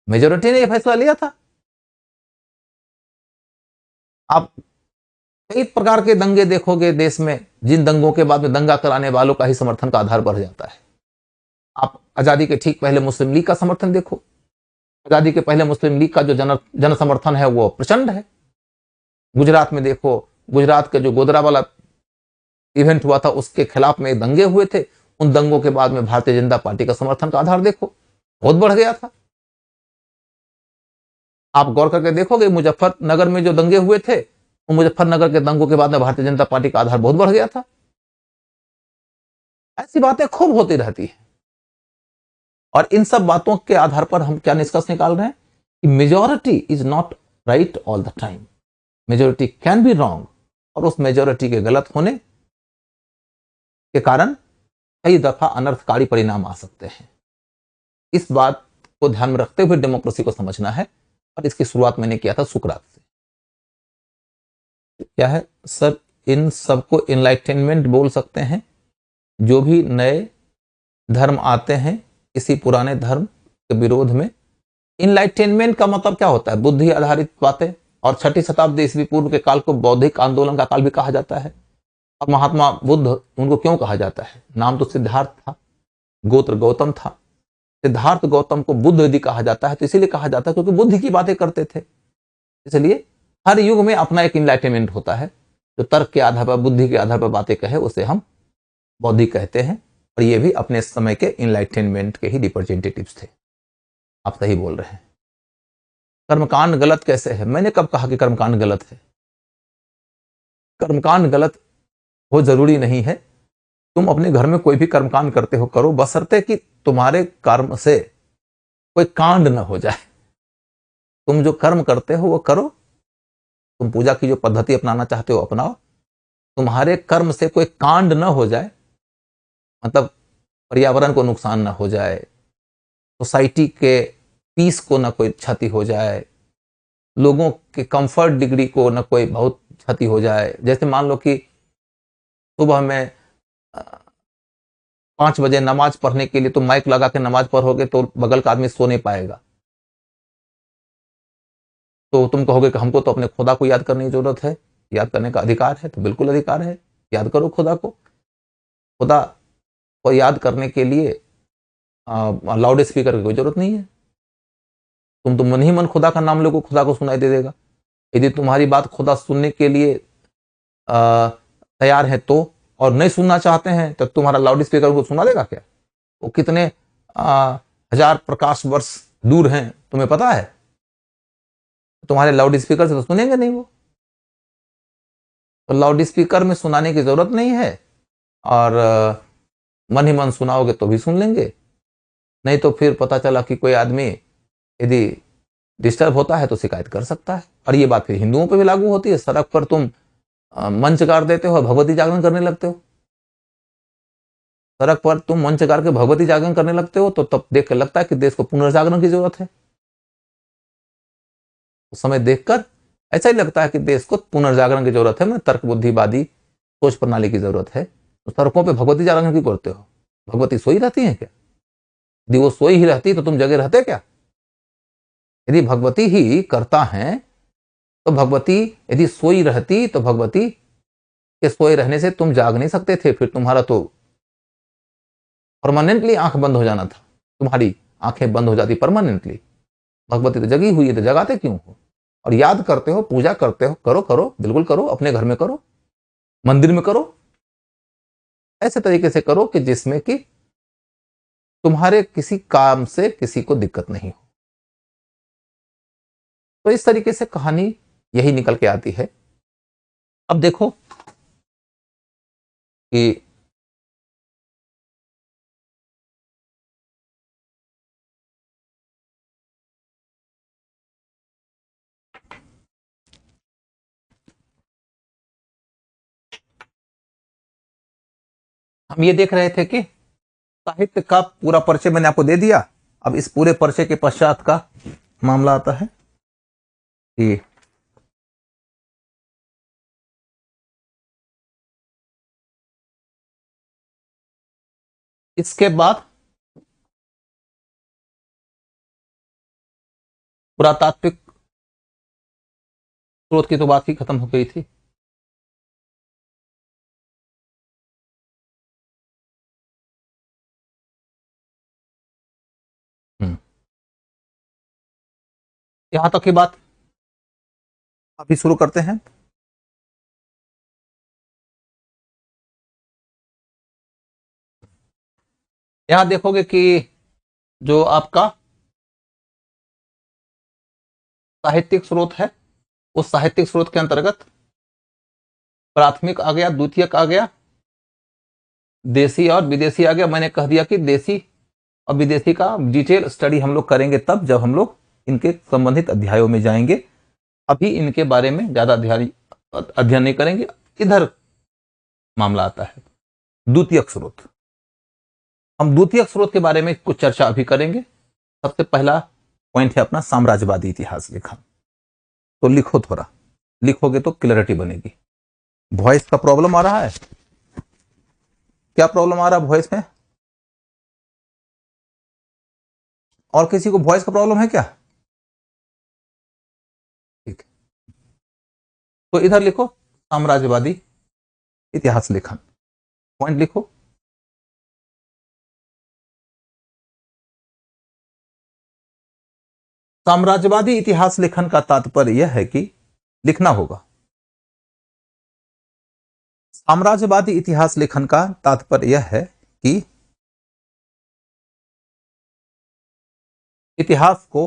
[SPEAKER 1] मेजोरिटी ने यह फैसला लिया था। आप कई प्रकार के दंगे देखोगे देश में, जिन दंगों के बाद में दंगा कराने वालों का ही समर्थन का आधार बढ़ जाता है। आप आजादी के ठीक पहले मुस्लिम लीग का समर्थन देखो। आजादी के पहले मुस्लिम लीग का जो जन समर्थन है वो प्रचंड है। गुजरात में देखो, गुजरात के जो गोधरा वाला इवेंट हुआ था, उसके खिलाफ में दंगे हुए थे। उन दंगों के बाद में भारतीय जनता पार्टी का समर्थन का आधार देखो, बहुत बढ़ गया था। आप गौर करके देखोगे, मुजफ्फरनगर में जो दंगे हुए थे, वो मुजफ्फरनगर के दंगों के बाद में भारतीय जनता पार्टी का आधार बहुत बढ़ गया था। ऐसी बातें खूब होती रहती है, और इन सब बातों के आधार पर हम क्या निष्कर्ष निकाल रहे हैं कि majority is not right all the time, majority can be wrong, और उस मेजोरिटी के गलत होने के कारण कई दफा अनर्थकारी परिणाम आ सकते हैं। इस बात को ध्यान में रखते हुए डेमोक्रेसी को समझना है, और इसकी शुरुआत मैंने किया था सुकरात से। क्या है सर, इन सबको इनलाइटनमेंट बोल सकते हैं। जो भी नए धर्म आते हैं किसी पुराने धर्म के विरोध में, इनलाइटनमेंट का मतलब क्या होता है? बुद्धि आधारित बातें। और 6वीं शताब्दी ईस्वी पूर्व के काल को बौद्धिक आंदोलन का काल भी कहा जाता है। और महात्मा बुद्ध, उनको क्यों कहा जाता है? नाम तो सिद्धार्थ था, गोत्र गौतम था। सिद्धार्थ गौतम को बुद्ध यदि कहा जाता है तो इसीलिए कहा जाता है क्योंकि बुद्धि की बातें करते थे। इसलिए हर युग में अपना एक इनलाइटनमेंट होता है। जो तर्क के आधार पर, बुद्धि के आधार पर बातें कहे, उसे हम बौद्धिक कहते हैं। और ये भी अपने समय के इनलाइटनमेंट के ही रिप्रेजेंटेटिव्स थे। आप सही बोल रहे हैं। कर्मकांड गलत कैसे है? मैंने कब कहा कि कर्मकांड गलत है? कर्मकांड गलत हो जरूरी नहीं है। तुम अपने घर में कोई भी कर्मकांड करते हो, करो, बशर्ते कि तुम्हारे कर्म से कोई कांड न हो जाए। तुम जो कर्म करते हो वो करो। तुम पूजा की जो पद्धति अपनाना चाहते हो अपनाओ। तुम्हारे कर्म से कोई कांड न हो जाए, मतलब पर्यावरण को नुकसान न हो जाए, सोसाइटी के पीस को न कोई क्षति हो जाए, लोगों के कंफर्ट डिग्री को न कोई बहुत क्षति हो जाए। जैसे मान लो कि सुबह में 5 बजे नमाज पढ़ने के लिए तुम माइक लगा के नमाज पढ़ोगे तो बगल का आदमी सो नहीं पाएगा। तो तुम कहोगे कि हमको तो अपने खुदा को याद करने की जरूरत है, याद करने का अधिकार है। तो बिल्कुल अधिकार है, याद करो खुदा को। खुदा को याद करने के लिए लाउड स्पीकर की कोई जरूरत नहीं है। तुम तो मन ही मन खुदा का नाम लोगे, खुदा को सुनाई दे देगा। यदि तुम्हारी बात खुदा सुनने के लिए तैयार है तो, और नहीं सुनना चाहते हैं तो तुम्हारा लाउड स्पीकर को सुना देगा क्या? वो कितने हजार प्रकाश वर्ष दूर हैं, तुम्हें पता है? तुम्हारे लाउड स्पीकर से तो सुनेंगे नहीं वो। तो लाउड स्पीकर में सुनाने की जरूरत नहीं है, और मन ही मन सुनाओगे तो भी सुन लेंगे। नहीं तो फिर पता चला कि कोई आदमी यदि डिस्टर्ब होता है तो शिकायत कर सकता है। और ये बात फिर हिंदुओं पर भी लागू होती है। सड़क पर तुम मंच गाड़ देते हो और भगवती जागरण करने लगते हो। सड़क पर तुम मंच गाड़ के भगवती जागरण करने लगते हो तो तब देख कर लगता है कि देश को पुनर्जागरण की जरूरत है। उस समय देखकर ऐसा ही लगता है कि देश को पुनर्जागरण की जरूरत है, मैं तर्क बुद्धिवादी सोच प्रणाली की जरूरत है। तो सड़कों पे भगवती जागरण क्यों करते हो? भगवती सोई रहती हैं क्या? यदि वो सोई ही रहती तो तुम जगे रहते क्या? यदि भगवती ही करता है तो भगवती यदि सोई रहती तो भगवती के सोए रहने से तुम जाग नहीं सकते थे, फिर तुम्हारा तो परमानेंटली आंख बंद हो जाना था, तुम्हारी आंखें बंद हो जाती परमानेंटली। भगवती तो जगी हुई है, तो जगाते क्यों हो? और याद करते हो, पूजा करते हो, करो करो, बिल्कुल करो, अपने घर में करो, मंदिर में करो, ऐसे तरीके से करो कि जिसमें कि तुम्हारे किसी काम से किसी को दिक्कत नहीं हो। तो इस तरीके से कहानी यही निकल के आती है। अब देखो कि हम ये देख रहे थे कि साहित्य का पूरा परिचय मैंने आपको दे दिया। अब इस पूरे परिचय के पश्चात का मामला आता है कि इसके बाद पुरातात्विक स्रोत की तो बात ही खत्म हो गई थी। यहां तक की बात अभी शुरू करते हैं। यहां देखोगे कि जो आपका साहित्यिक स्रोत है, उस साहित्यिक स्रोत के अंतर्गत प्राथमिक आ गया, द्वितीयक आ गया, देसी और विदेशी आ गया। मैंने कह दिया कि देसी और विदेशी का डिटेल स्टडी हम लोग करेंगे तब जब हम लोग इनके संबंधित अध्यायों में जाएंगे। अभी इनके बारे में ज्यादा अध्ययन नहीं करेंगे। इधर मामला आता है द्वितीयक स्रोत। हम द्वितीयक स्रोत के बारे में कुछ चर्चा अभी करेंगे। सबसे पहला पॉइंट है अपना साम्राज्यवादी इतिहास लेखन। तो लिखो, थोड़ा लिखोगे तो क्लैरिटी बनेगी। वॉइस का प्रॉब्लम आ रहा है? क्या प्रॉब्लम आ रहा है वॉइस में? और किसी को वॉइस का प्रॉब्लम है क्या? ठीक है, तो इधर लिखो साम्राज्यवादी इतिहास लेखन, पॉइंट लिखो। साम्राज्यवादी इतिहास लेखन का तात्पर्य यह है कि लिखना होगा। साम्राज्यवादी इतिहास लेखन का तात्पर्य यह है कि इतिहास को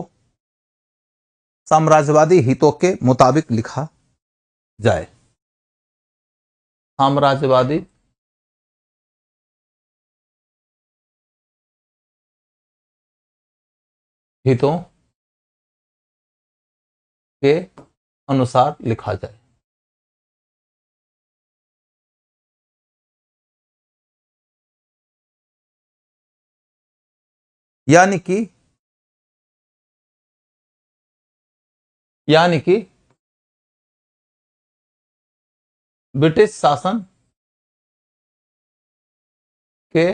[SPEAKER 1] साम्राज्यवादी हितों के मुताबिक लिखा जाए। साम्राज्यवादी हितों के अनुसार लिखा जाए। यानी कि ब्रिटिश शासन के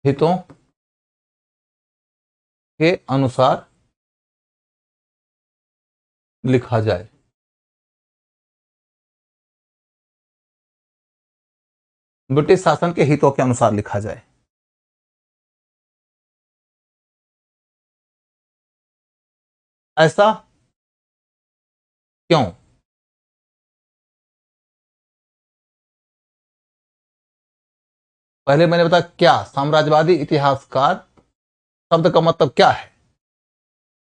[SPEAKER 1] हितों के अनुसार लिखा जाए। ब्रिटिश शासन के हितों के अनुसार लिखा जाए। ऐसा क्यों? पहले मैंने बताया क्या साम्राज्यवादी इतिहासकार शब्द का मतलब क्या है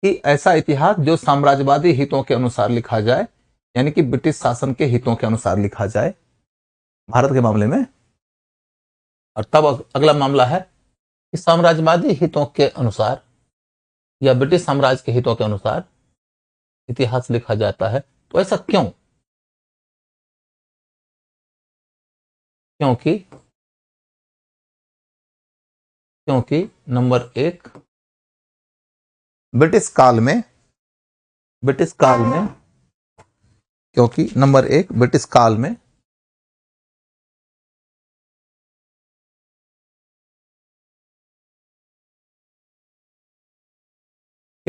[SPEAKER 1] कि ऐसा इतिहास जो साम्राज्यवादी हितों के अनुसार लिखा जाए, यानी कि ब्रिटिश शासन के हितों के अनुसार लिखा जाए भारत के मामले में। और तब अगला मामला है कि साम्राज्यवादी हितों के अनुसार या ब्रिटिश साम्राज्य के हितों के अनुसार इतिहास लिखा जाता है। तो ऐसा क्यों? क्योंकि क्योंकि नंबर एक, ब्रिटिश काल में क्योंकि नंबर एक, ब्रिटिश काल में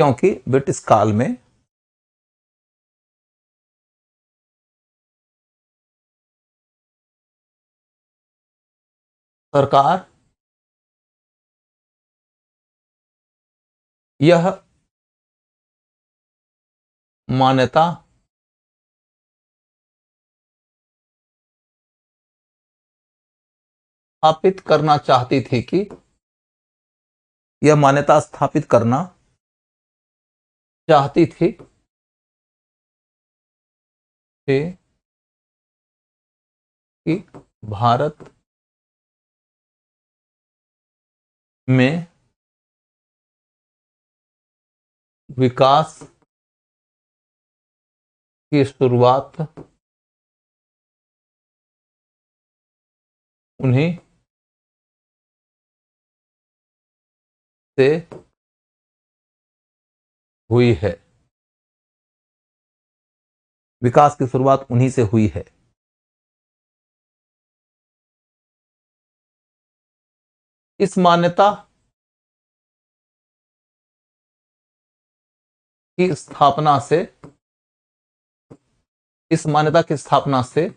[SPEAKER 1] क्योंकि ब्रिटिश काल में सरकार यह मान्यता स्थापित करना चाहती थी कि यह मान्यता स्थापित करना चाहती थी कि भारत में विकास की शुरुआत उन्हीं से हुई है। विकास की शुरुआत उन्हीं से हुई है। इस मान्यता की स्थापना से इस मान्यता की स्थापना से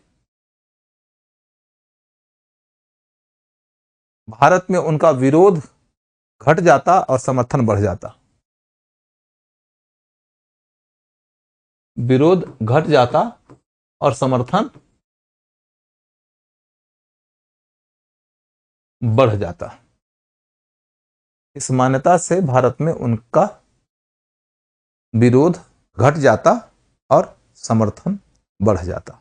[SPEAKER 1] भारत में उनका विरोध घट जाता और समर्थन बढ़ जाता। विरोध घट जाता और समर्थन बढ़ जाता। इस मान्यता से भारत में उनका विरोध घट जाता और समर्थन बढ़ जाता।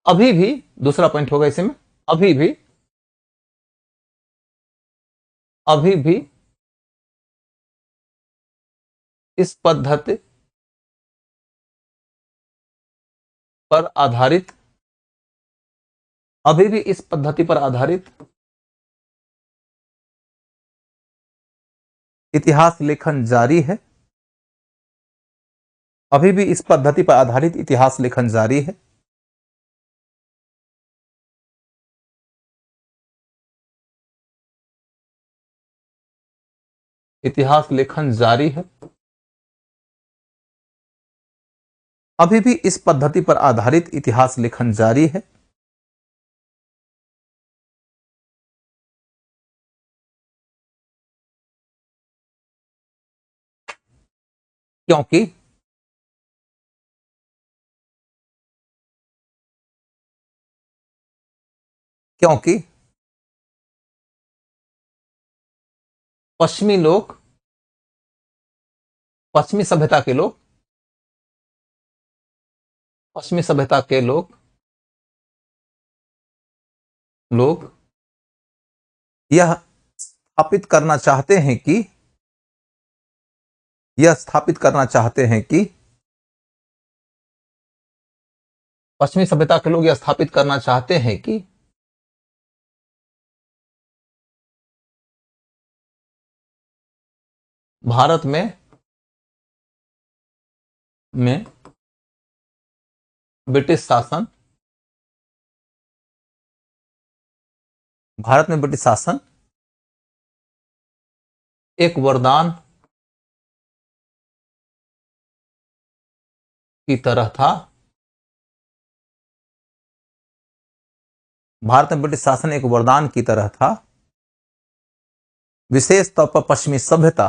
[SPEAKER 1] अभी भी दूसरा पॉइंट होगा इसमें, अभी भी इस पद्धति पर आधारित अभी भी इस पद्धति पर आधारित इतिहास लेखन जारी है। अभी भी इस पद्धति पर आधारित इतिहास लेखन जारी है। इतिहास लेखन जारी है। अभी भी इस पद्धति पर आधारित इतिहास लेखन जारी है। क्योंकि क्योंकि पश्चिमी लोग, पश्चिमी सभ्यता के लोग, पश्चिमी सभ्यता के लोग यह स्थापित करना चाहते हैं कि पश्चिमी सभ्यता के लोग यह स्थापित करना चाहते हैं कि भारत में ब्रिटिश शासन एक वरदान की तरह था। भारत में ब्रिटिश शासन एक वरदान की तरह था। विशेष तौर पर पश्चिमी सभ्यता,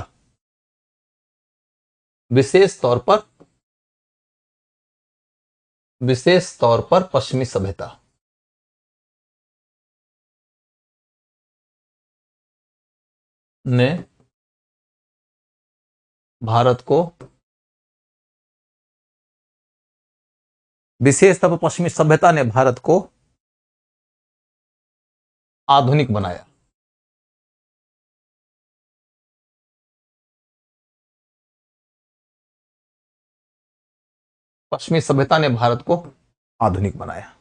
[SPEAKER 1] विशेष तौर पर पश्चिमी सभ्यता ने भारत को, विशेष तौर पर पश्चिमी सभ्यता ने भारत को आधुनिक बनाया। पश्चिमी सभ्यता ने भारत को आधुनिक बनाया।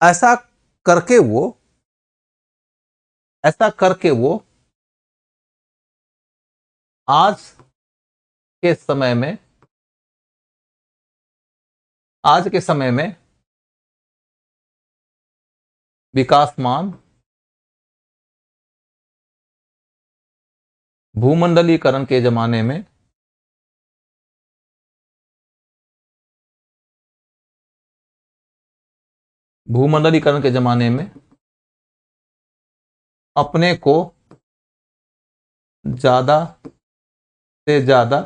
[SPEAKER 1] ऐसा करके वो आज के समय में आज के समय में विकासमान भूमंडलीकरण के जमाने में भूमंडलीकरण के जमाने में अपने को ज्यादा से ज्यादा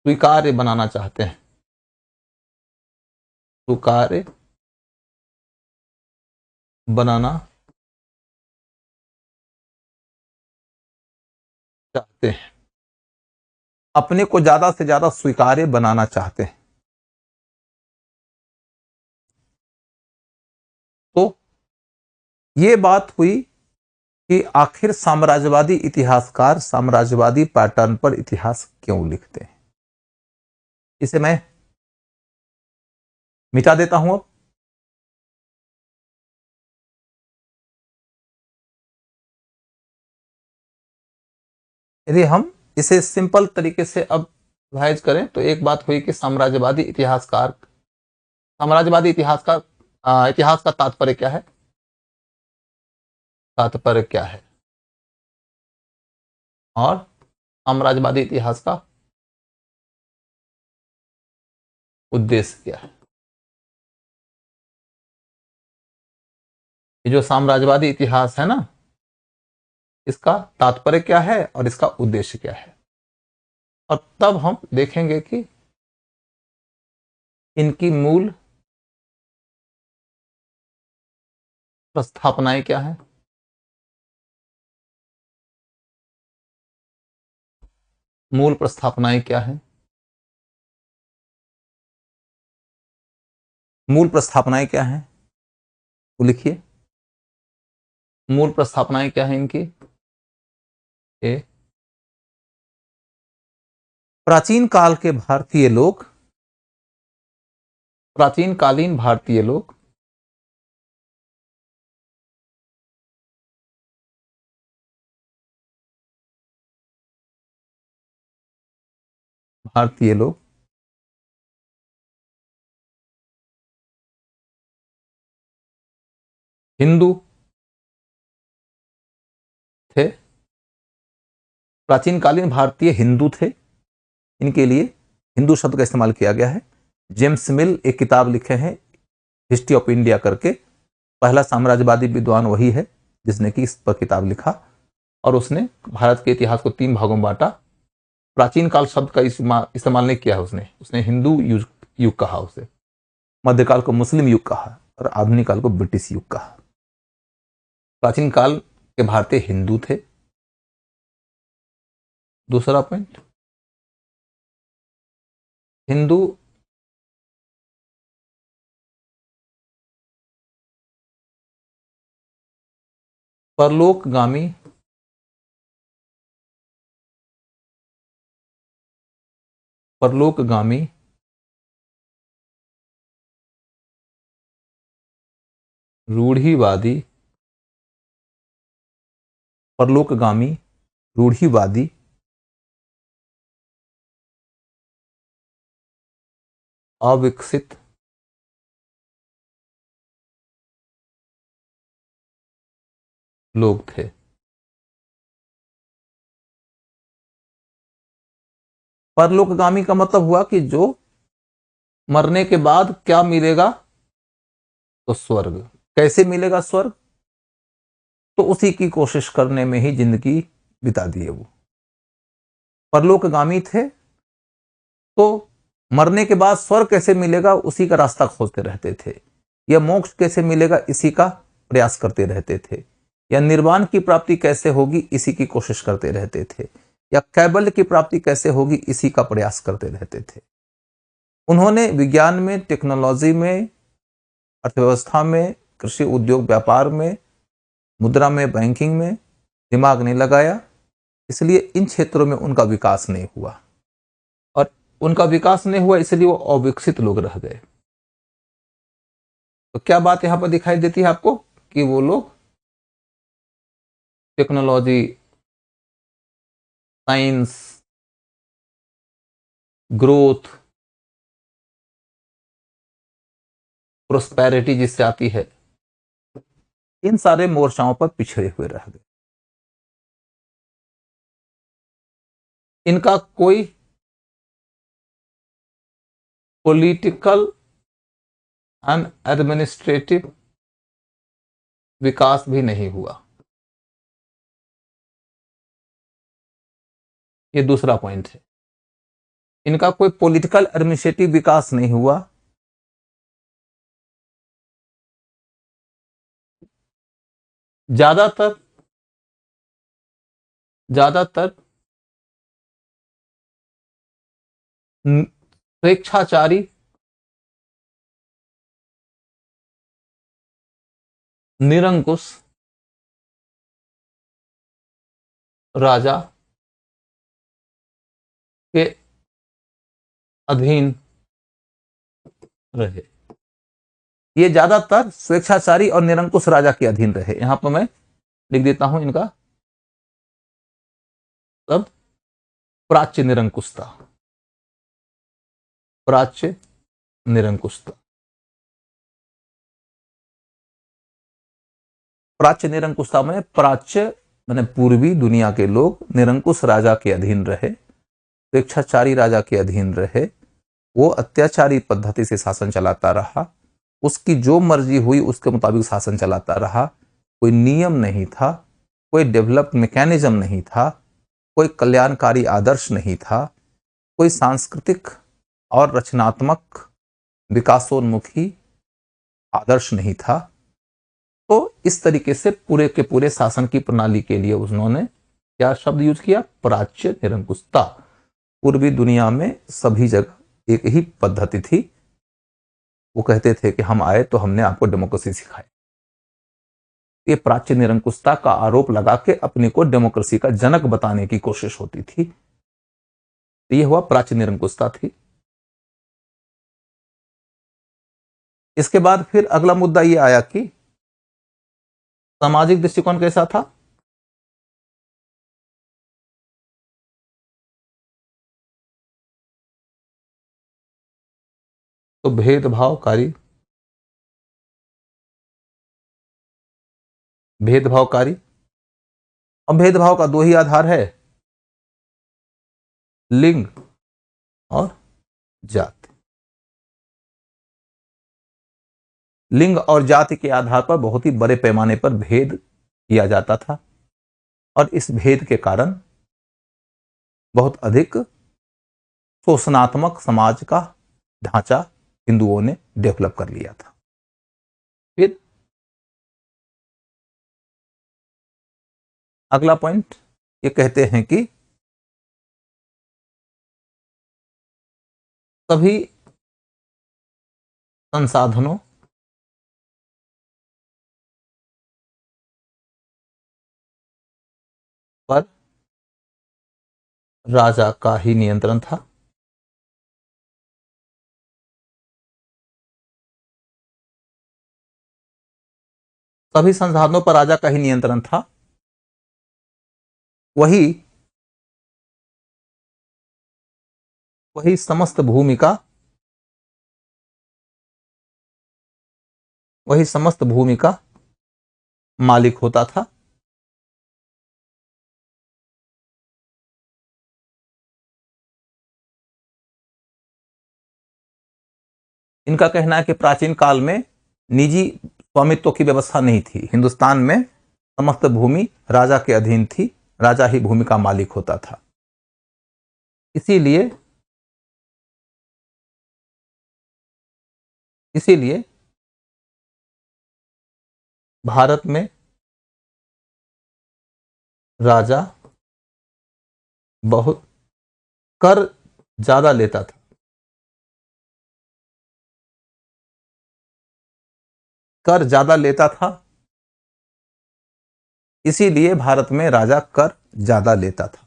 [SPEAKER 1] स्वीकार्य बनाना चाहते हैं, स्वीकार्य बनाना चाहते हैं, अपने को ज्यादा से ज्यादा स्वीकार्य बनाना चाहते हैं। तो ये बात हुई कि आखिर साम्राज्यवादी इतिहासकार साम्राज्यवादी पैटर्न पर इतिहास क्यों लिखते हैं। इसे मैं मिटा देता हूं। अब यदि हम इसे सिंपल तरीके से अब विभाजित करें तो एक बात हुई कि साम्राज्यवादी इतिहासकार इतिहास का तात्पर्य क्या है, तात्पर्य क्या है, और साम्राज्यवादी इतिहास का उद्देश्य क्या है। ये जो साम्राज्यवादी इतिहास है ना, इसका तात्पर्य क्या है और इसका उद्देश्य क्या है, और तब हम देखेंगे कि इनकी मूल प्रस्थापनाएं क्या है, मूल प्रस्थापनाएं क्या है, मूल प्रस्थापनाएं क्या है, तो लिखिए मूल प्रस्थापनाएं क्या है इनकी। ए, प्राचीन काल के भारतीय लोग, प्राचीन कालीन भारतीय लोग भारतीय लोग हिंदू थे, प्राचीन कालीन भारतीय हिंदू थे। इनके लिए हिंदू शब्द का इस्तेमाल किया गया है। जेम्स मिल एक किताब लिखे हैं हिस्ट्री ऑफ इंडिया करके, पहला साम्राज्यवादी विद्वान वही है जिसने कि इस पर किताब लिखा, और उसने भारत के इतिहास को 3 भागों में बांटा। प्राचीन काल शब्द का इस्तेमाल नहीं किया है उसने हिंदू युग कहा, उसे मध्यकाल को मुस्लिम युग कहा और आधुनिक काल को ब्रिटिश युग कहा। प्राचीन काल के भारतीय हिंदू थे। दूसरा पॉइंट, हिंदू परलोकगामी परलोकगामी रूढ़िवादी परलोकगामी रूढ़िवादी अविकसित लोग थे। परलोकगामी का मतलब हुआ कि जो मरने के बाद क्या मिलेगा, तो स्वर्ग। कैसे मिलेगा स्वर्ग, तो उसी की कोशिश करने में ही जिंदगी बिता दिए वो। परलोकगामी थे तो मरने के बाद स्वर्ग कैसे मिलेगा उसी का रास्ता खोजते रहते थे, या मोक्ष कैसे मिलेगा इसी का प्रयास करते रहते थे, या निर्वाण की प्राप्ति कैसे होगी इसी की कोशिश करते रहते थे, या कैबल्य की प्राप्ति कैसे होगी इसी का प्रयास करते रहते थे। उन्होंने विज्ञान में, टेक्नोलॉजी में, अर्थव्यवस्था में, कृषि उद्योग व्यापार में, मुद्रा में, बैंकिंग में दिमाग नहीं लगाया, इसलिए इन क्षेत्रों में उनका विकास नहीं हुआ, और उनका विकास नहीं हुआ इसलिए वो अविकसित लोग रह गए। तो क्या बात यहां पर दिखाई देती है आपको कि वो लोग टेक्नोलॉजी साइंस, ग्रोथ, प्रोस्पेरिटी जिससे आती है, इन सारे मोर्चाओं पर पिछड़े हुए रह गए। इनका कोई पॉलिटिकल एंड एडमिनिस्ट्रेटिव विकास भी नहीं हुआ। ये दूसरा पॉइंट है। इनका कोई पॉलिटिकल एडमिनिस्ट्रेटिव विकास नहीं हुआ। ज्यादातर स्वेच्छाचारी निरंकुश राजा के अधीन रहे। ये ज्यादातर स्वेच्छाचारी और निरंकुश राजा के अधीन रहे। यहां पर मैं लिख देता हूं इनका शब्द, प्राच्य निरंकुशता। प्राच्य निरंकुशता। प्राच्य निरंकुशता में प्राच्य माने पूर्वी दुनिया के लोग निरंकुश राजा के अधीन रहे, स्वेच्छाचारी राजा के अधीन रहे। वो अत्याचारी पद्धति से शासन चलाता रहा, उसकी जो मर्जी हुई उसके मुताबिक शासन चलाता रहा। कोई नियम नहीं था, कोई डेवलप्ड मैकेनिज्म नहीं था, कोई कल्याणकारी आदर्श नहीं था, कोई सांस्कृतिक और रचनात्मक विकासोन्मुखी आदर्श नहीं था। तो इस तरीके से पूरे के पूरे शासन की प्रणाली के लिए उन्होंने क्या शब्द यूज किया? प्राच्य निरंकुशता। पूर्वी दुनिया में सभी जगह एक ही पद्धति थी। वो कहते थे कि हम आए तो हमने आपको डेमोक्रेसी सिखाई। ये प्राच्य निरंकुशता का आरोप लगा के अपने को डेमोक्रेसी का जनक बताने की कोशिश होती थी। ये हुआ प्राच्य निरंकुशता थी। इसके बाद फिर अगला मुद्दा ये आया कि सामाजिक दृष्टिकोण कैसा था? तो भेदभावकारी और भेदभाव का दो ही आधार है, लिंग और जाति। लिंग और जाति के आधार पर बहुत ही बड़े पैमाने पर भेद किया जाता था और इस भेद के कारण बहुत अधिक शोषणात्मक समाज का ढांचा हिंदुओं ने डेवलप कर लिया था। फिर अगला पॉइंट ये कहते हैं कि सभी संसाधनों पर राजा का ही नियंत्रण था। सभी संसाधनों पर राजा का ही नियंत्रण था। वही समस्त भूमि का मालिक होता था। इनका कहना है कि प्राचीन काल में निजी स्वामित्व की व्यवस्था नहीं थी। हिंदुस्तान में समस्त भूमि राजा के अधीन थी, राजा ही भूमि का मालिक होता था। इसीलिए भारत में राजा बहुत कर ज्यादा लेता था। कर ज्यादा लेता था, इसीलिए भारत में राजा कर ज्यादा लेता था।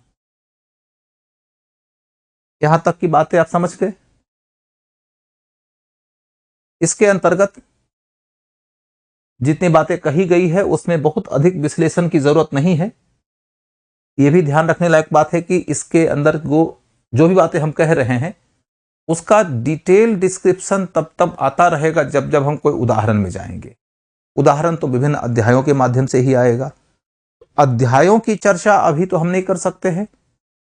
[SPEAKER 1] यहां तक की बातें आप समझ गए। इसके अंतर्गत जितनी बातें कही गई है उसमें बहुत अधिक विश्लेषण की जरूरत नहीं है। ये भी ध्यान रखने लायक बात है कि इसके अंदर वो जो भी बातें हम कह रहे हैं उसका डिटेल डिस्क्रिप्शन तब आता रहेगा जब जब हम कोई उदाहरण में जाएंगे। उदाहरण तो विभिन्न अध्यायों के माध्यम से ही आएगा। अध्यायों की चर्चा अभी तो हम नहीं कर सकते हैं।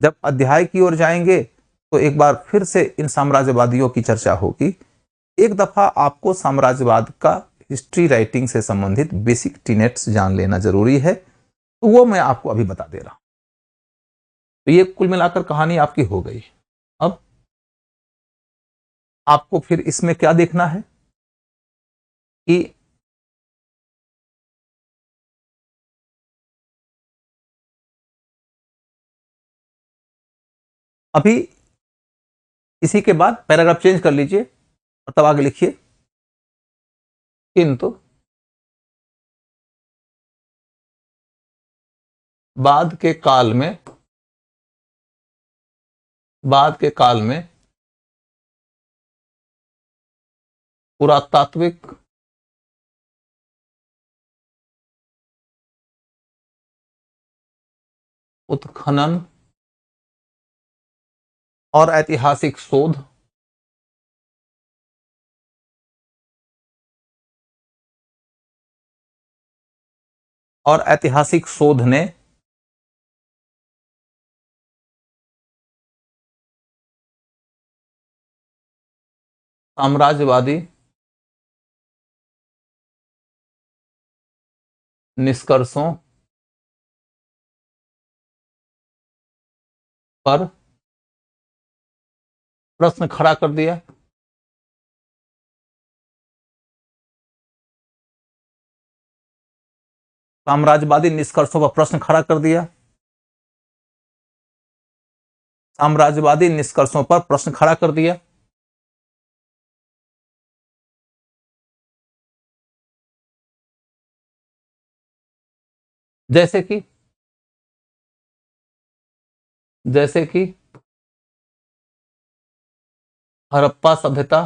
[SPEAKER 1] जब अध्याय की ओर जाएंगे तो एक बार फिर से इन साम्राज्यवादियों की चर्चा होगी। एक दफा आपको साम्राज्यवाद का हिस्ट्री राइटिंग से संबंधित बेसिक टीनेट्स जान लेना जरूरी है, तो वो मैं आपको अभी बता दे रहा हूं। तो ये कुल मिलाकर कहानी आपकी हो गई। अब आपको फिर इसमें क्या देखना है कि अभी इसी के बाद पैराग्राफ चेंज कर लीजिए और तब आगे लिखिए, किंतु बाद के काल में पुरातात्विक उत्खनन और ऐतिहासिक शोध ने साम्राज्यवादी निष्कर्षों पर प्रश्न खड़ा कर दिया। साम्राज्यवादी निष्कर्षों पर प्रश्न खड़ा कर दिया। साम्राज्यवादी निष्कर्षों पर प्रश्न खड़ा कर दिया। जैसे कि हड़प्पा सभ्यता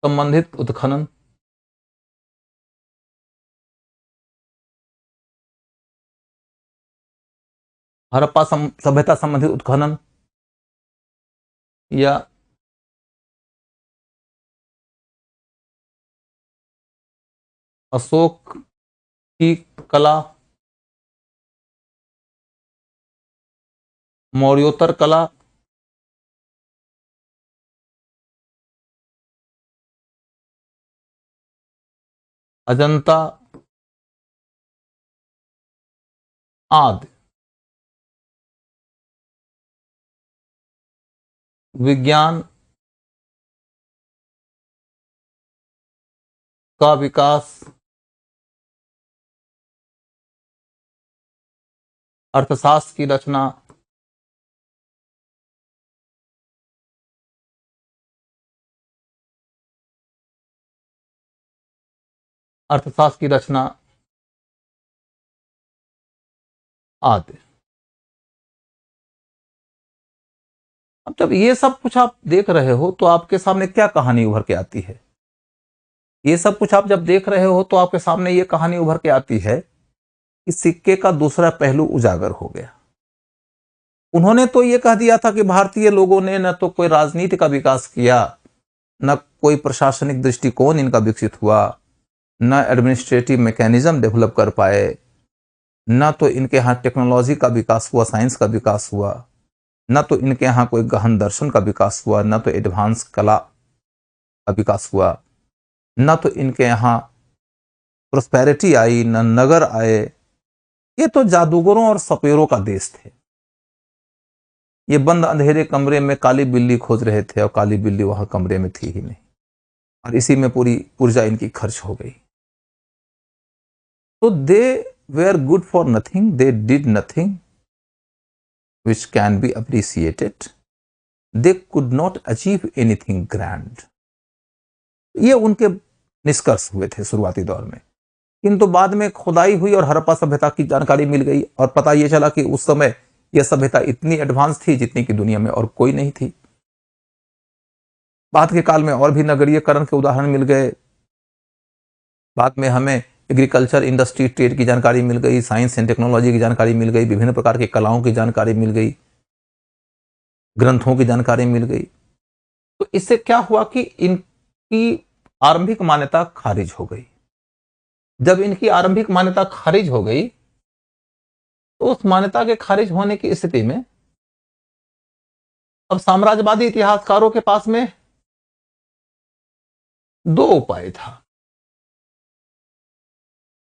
[SPEAKER 1] संबंधित उत्खनन, हड़प्पा सभ्यता संबंधित उत्खनन या अशोक की कला, मौर्योत्तर कला, अजंता आदि विज्ञान का विकास, अर्थशास्त्र की रचना, आदि। अब जब ये सब कुछ आप देख रहे हो तो आपके सामने क्या कहानी उभर के आती है? ये सब कुछ आप जब देख रहे हो तो आपके सामने ये कहानी उभर के आती है कि सिक्के का दूसरा पहलू उजागर हो गया। उन्होंने तो ये कह दिया था कि भारतीय लोगों ने न तो कोई राजनीति का विकास किया, न कोई प्रशासनिक दृष्टिकोण इनका विकसित हुआ, न एडमिनिस्ट्रेटिव मैकेनिज्म डेवलप कर पाए, न तो इनके यहाँ टेक्नोलॉजी का विकास हुआ, साइंस का विकास हुआ, न तो इनके यहाँ कोई गहन दर्शन का विकास हुआ, न तो एडवांस कला का विकास हुआ, न तो इनके यहाँ प्रोस्पेरिटी आई, न नगर आए। ये तो जादूगरों और सपेरों का देश थे। ये बंद अंधेरे कमरे में काली बिल्ली खोज रहे थे और काली बिल्ली वहां कमरे में थी ही नहीं, और इसी में पूरी ऊर्जा इनकी खर्च हो गई। तो they were good for nothing, they did nothing which can be appreciated, they could not achieve anything grand। ये उनके निष्कर्ष हुए थे शुरुआती दौर में, किंतु बाद में खुदाई हुई और हड़प्पा सभ्यता की जानकारी मिल गई और पता ये चला कि उस समय यह सभ्यता इतनी एडवांस थी जितनी कि दुनिया में और कोई नहीं थी। बाद के काल में और भी नगरीयकरण के उदाहरण मिल गए। बाद में हमें एग्रीकल्चर, इंडस्ट्री, ट्रेड की जानकारी मिल गई, साइंस एंड टेक्नोलॉजी की जानकारी मिल गई, विभिन्न प्रकार की कलाओं की जानकारी मिल गई, ग्रंथों की जानकारी मिल गई। तो इससे क्या हुआ कि इनकी आरंभिक मान्यता खारिज हो गई। जब इनकी आरंभिक मान्यता खारिज हो गई तो उस मान्यता के खारिज होने की स्थिति में अब साम्राज्यवादी इतिहासकारों के पास में दो उपाय था।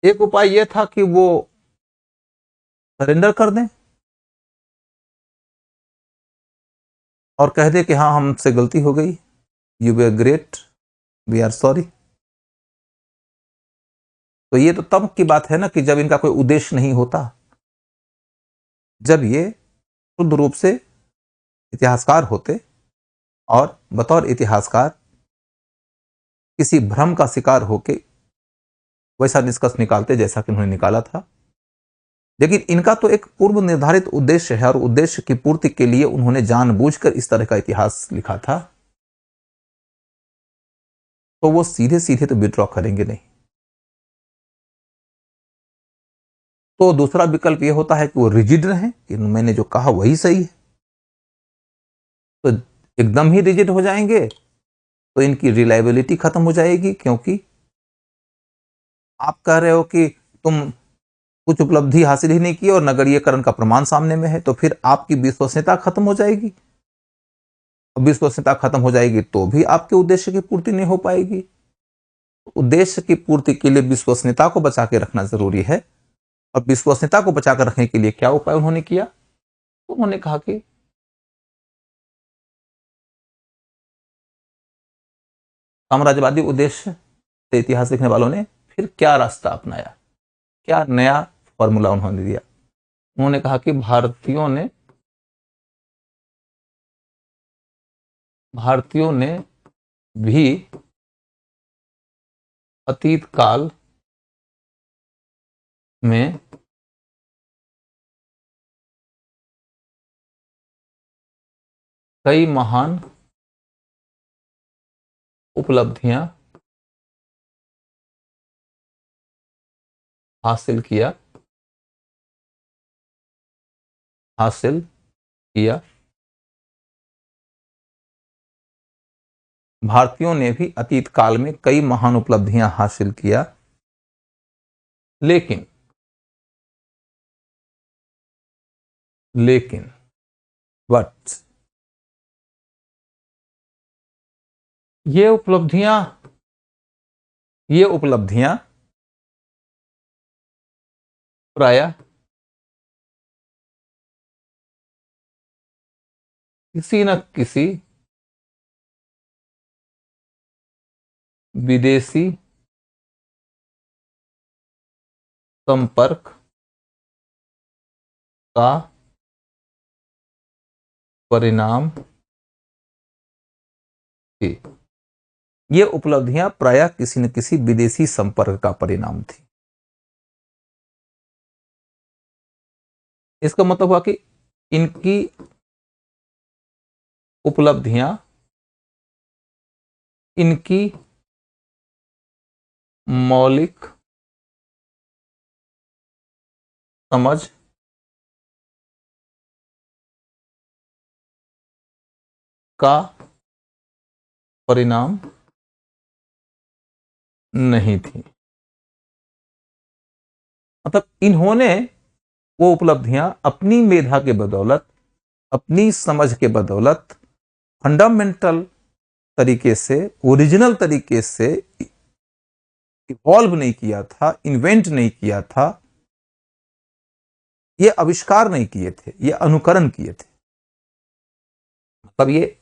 [SPEAKER 1] एक उपाय यह था कि वो सरेंडर कर दें और कह दे कि हाँ, हमसे गलती हो गई, you way great, we are sorry. तो ये तो तब की बात है ना कि जब इनका कोई उद्देश्य नहीं होता, जब ये शुद्ध रूप से इतिहासकार होते और बतौर इतिहासकार किसी भ्रम का शिकार होके वैसा निष्कर्ष निकालते जैसा कि उन्होंने निकाला था। लेकिन इनका तो एक पूर्व निर्धारित उद्देश्य है और उद्देश्य की पूर्ति के लिए उन्होंने जानबूझकर इस तरह का इतिहास लिखा था, तो वो सीधे सीधे तो विड्रॉ करेंगे नहीं। तो दूसरा विकल्प यह होता है कि वो रिजिड रहें कि मैंने जो कहा वही सही है। तो एकदम ही रिजिड हो जाएंगे तो इनकी रिलायबिलिटी खत्म हो जाएगी, क्योंकि आप कह रहे हो कि तुम कुछ उपलब्धि हासिल ही नहीं की और नगरीयकरण का प्रमाण सामने में है, तो फिर आपकी विश्वसनीयता खत्म हो जाएगी। विश्वसनीयता खत्म हो जाएगी तो भी आपके उद्देश्य की पूर्ति नहीं हो पाएगी। उद्देश्य की पूर्ति के लिए विश्वसनीयता को बचा के रखना जरूरी है। और विश्वसनीयता को बचाकर रखने के लिए क्या उपाय उन्होंने किया? उन्होंने कहा कि साम्राज्यवादी उद्देश्य से इतिहास लिखने वालों ने फिर क्या रास्ता अपनाया, क्या नया फॉर्मूला उन्होंने दिया? उन्होंने कहा कि भारतीयों ने भी अतीत काल में कई महान उपलब्धियां हासिल किया। भारतीयों ने भी अतीत काल में कई महान उपलब्धियां हासिल किया, लेकिन बट ये उपलब्धियां प्रायः किसी न किसी विदेशी संपर्क का परिणाम थी। ये उपलब्धियां प्रायः किसी न किसी विदेशी संपर्क का परिणाम थी। इसका मतलब हुआ कि इनकी उपलब्धियां इनकी मौलिक समझ का परिणाम नहीं थी। मतलब इन्होंने वो उपलब्धियां अपनी मेधा के बदौलत, अपनी समझ के बदौलत फंडामेंटल तरीके से, ओरिजिनल तरीके से इवॉल्व नहीं किया था, इन्वेंट नहीं किया था, ये आविष्कार नहीं किए थे, ये अनुकरण किए थे। मतलब ये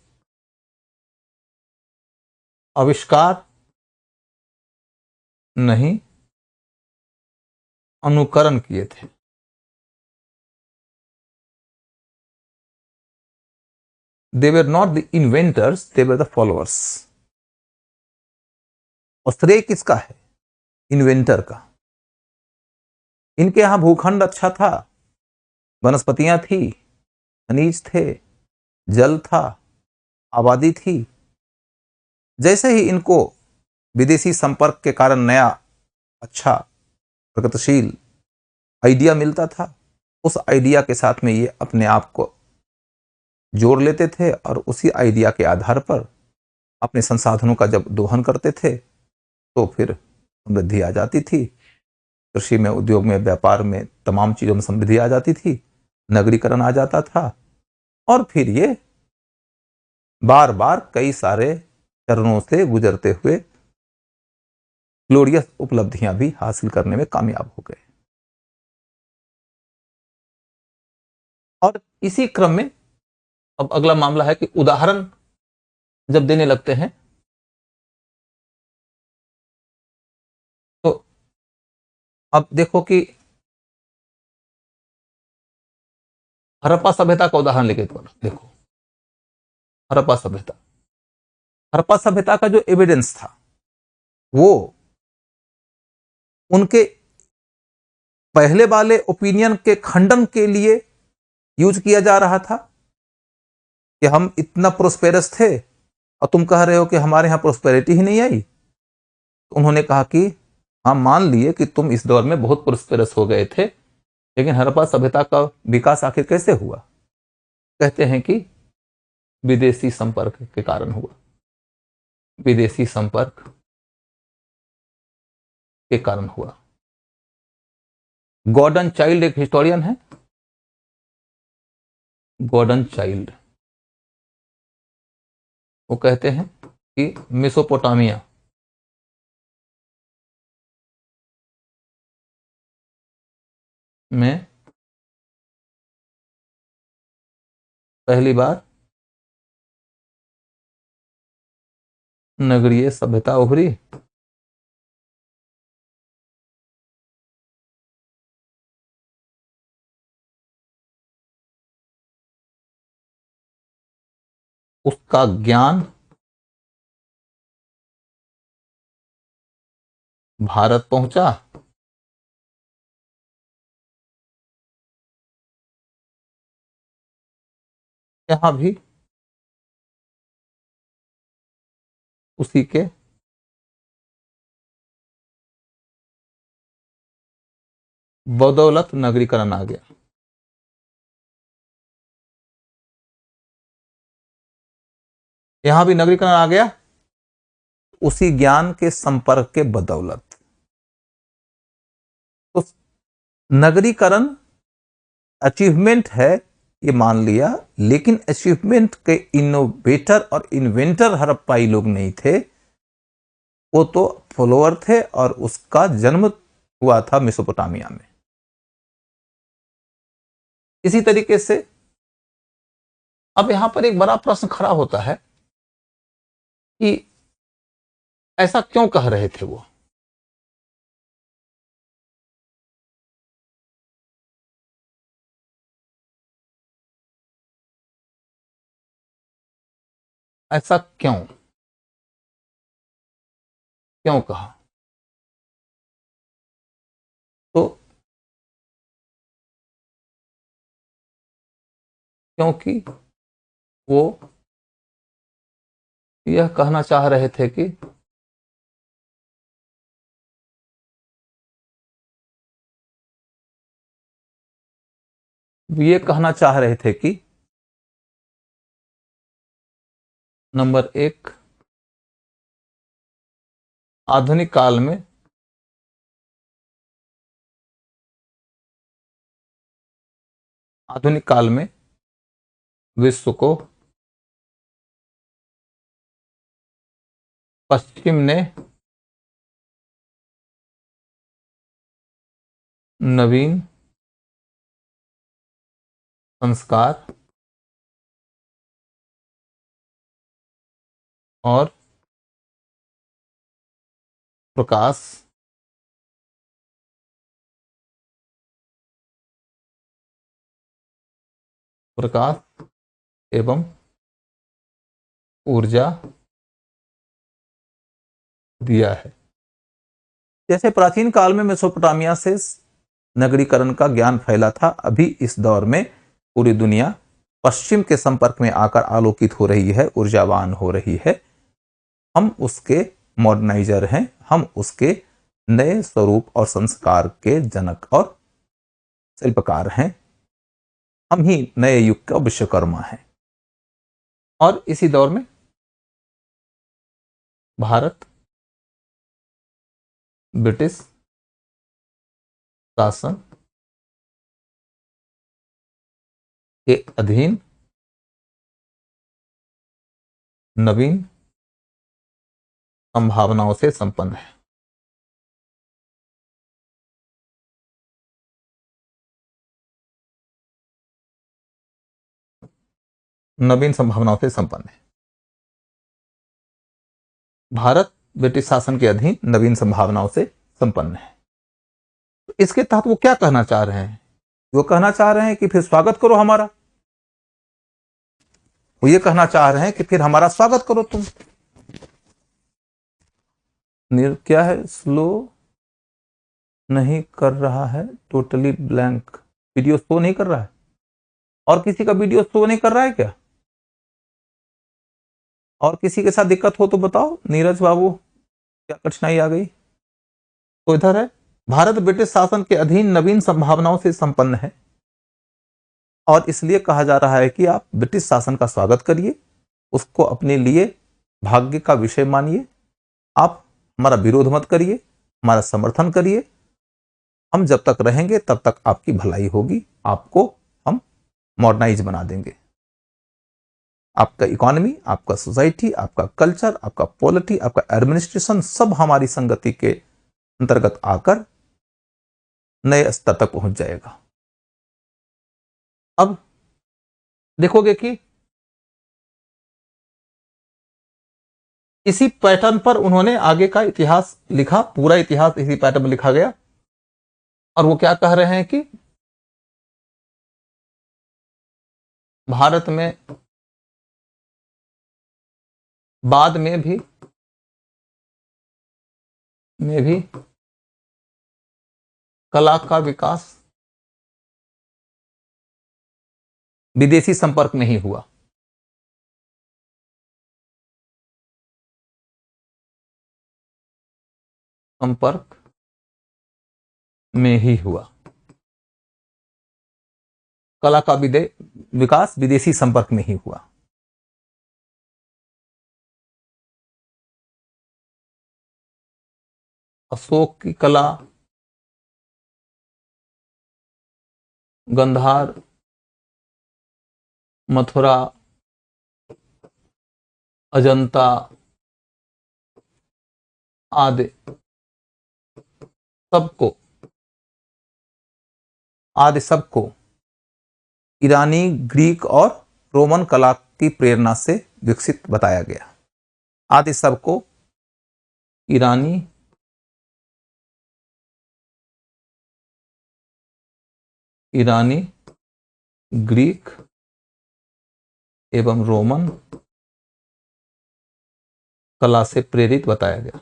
[SPEAKER 1] आविष्कार नहीं, अनुकरण किए थे। They were not the inventors, they were the followers. और श्रेय किसका है? इन्वेंटर का। इनके यहां भूखंड अच्छा था, वनस्पतियां थी, खनिज थे, जल था, आबादी थी। जैसे ही इनको विदेशी संपर्क के कारण नया अच्छा प्रगतिशील आइडिया मिलता था, उस आइडिया के साथ में ये अपने आप को जोड़ लेते थे और उसी आइडिया के आधार पर अपने संसाधनों का जब दोहन करते थे तो फिर समृद्धि आ जाती थी। कृषि में, उद्योग में, व्यापार में, तमाम चीजों में समृद्धि आ जाती थी, नगरीकरण आ जाता था और फिर ये बार बार कई सारे चरणों से गुजरते हुए ग्लोरियस उपलब्धियां भी हासिल करने में कामयाब हो गए। और इसी क्रम में अब अगला मामला है कि उदाहरण जब देने लगते हैं तो अब देखो कि हड़प्पा सभ्यता का उदाहरण लेके देखो। हड़प्पा सभ्यता का जो एविडेंस था वो उनके पहले वाले ओपिनियन के खंडन के लिए यूज किया जा रहा था कि हम इतना प्रोस्पेरस थे और तुम कह रहे हो कि हमारे यहां प्रोस्पेरिटी ही नहीं आई। तो उन्होंने कहा कि हम मान लिए कि तुम इस दौर में बहुत प्रोस्पेरस हो गए थे, लेकिन हड़प्पा सभ्यता का विकास आखिर कैसे हुआ? कहते हैं कि विदेशी संपर्क के कारण हुआ। विदेशी संपर्क के कारण हुआ। गॉर्डन चाइल्ड एक हिस्टोरियन है, गॉर्डन चाइल्ड, वो कहते हैं कि मेसोपोटामिया में पहली बार नगरीय सभ्यता उभरी। उसका ज्ञान भारत पहुंचा। यहां भी उसी के बदौलत नगरीकरण आ गया। यहां भी नगरीकरण आ गया उसी ज्ञान के संपर्क के बदौलत। तो नगरीकरण अचीवमेंट है ये मान लिया, लेकिन अचीवमेंट के इनोवेटर और इन्वेंटर हड़प्पाई लोग नहीं थे, वो तो फॉलोअर थे और उसका जन्म हुआ था मेसोपोटामिया में। इसी तरीके से अब यहां पर एक बड़ा प्रश्न खड़ा होता है कि ऐसा क्यों कह रहे थे वो? ऐसा क्यों क्यों कहा? तो क्योंकि वो यह कहना चाह रहे थे कि ये कहना चाह रहे थे कि नंबर एक, आधुनिक काल में विश्व को पश्चिम ने नवीन संस्कार और प्रकाश एवं ऊर्जा दिया है। जैसे प्राचीन काल में मेसोपोटामिया से नगरीकरण का ज्ञान फैला था, अभी इस दौर में पूरी दुनिया पश्चिम के संपर्क में आकर आलोकित हो रही है, ऊर्जावान हो रही है। हम उसके मॉडर्नाइजर हैं, हम उसके नए स्वरूप और संस्कार के जनक और शिल्पकार हैं। हम ही नए युग का विश्वकर्मा हैं। और इसी दौर में भारत ब्रिटिश शासन के अधीन नवीन संभावनाओं से संपन्न है। नवीन संभावनाओं से संपन्न है। भारत ब्रिटिश शासन के अधीन नवीन संभावनाओं से संपन्न है। तो इसके तहत वो क्या कहना चाह रहे हैं? वो कहना चाह रहे हैं कि फिर स्वागत करो हमारा। वो ये कहना चाह रहे हैं कि फिर हमारा स्वागत करो तुम। क्या है, स्लो नहीं कर रहा है, टोटली ब्लैंक, वीडियो शो नहीं कर रहा है। और किसी का वीडियो शो नहीं कर रहा है क्या? और किसी के साथ दिक्कत हो तो बताओ नीरज बाबू, क्या कठिनाई आ गई? तो इधर है, भारत ब्रिटिश शासन के अधीन नवीन संभावनाओं से संपन्न है और इसलिए कहा जा रहा है कि आप ब्रिटिश शासन का स्वागत करिए, उसको अपने लिए भाग्य का विषय मानिए। आप हमारा विरोध मत करिए, हमारा समर्थन करिए। हम जब तक रहेंगे तब तक आपकी भलाई होगी, आपको हम मॉडर्नाइज बना देंगे। आपका इकोनॉमी, आपका सोसाइटी, आपका कल्चर, आपका पॉलिटी, आपका एडमिनिस्ट्रेशन सब हमारी संगति के अंतर्गत आकर नए स्तर तक पहुंच जाएगा। अब देखोगे कि इसी पैटर्न पर उन्होंने आगे का इतिहास लिखा, पूरा इतिहास इसी पैटर्न में लिखा गया। और वो क्या कह रहे हैं कि भारत में बाद में भी कला का विकास विदेशी संपर्क में ही हुआ। संपर्क में ही हुआ। कला का विकास विदेशी संपर्क में ही हुआ। अशोक की कला, गंधार, मथुरा, अजंता आदि सबको ईरानी, ग्रीक और रोमन कला की प्रेरणा से विकसित बताया गया। आदि सबको ईरानी, ग्रीक एवं रोमन कला से प्रेरित बताया गया।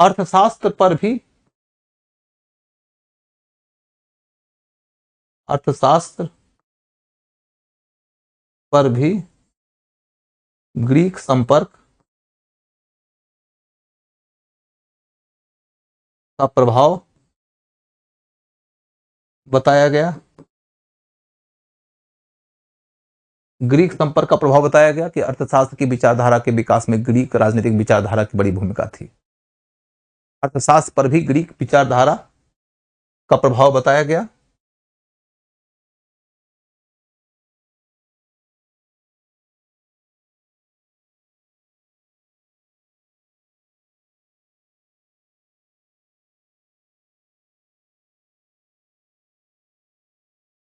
[SPEAKER 1] अर्थशास्त्र पर भी ग्रीक संपर्क का प्रभाव बताया गया। ग्रीक संपर्क का प्रभाव बताया गया कि अर्थशास्त्र की विचारधारा के विकास में ग्रीक राजनीतिक विचारधारा की बड़ी भूमिका थी। अर्थशास्त्र पर भी ग्रीक विचारधारा का प्रभाव बताया गया।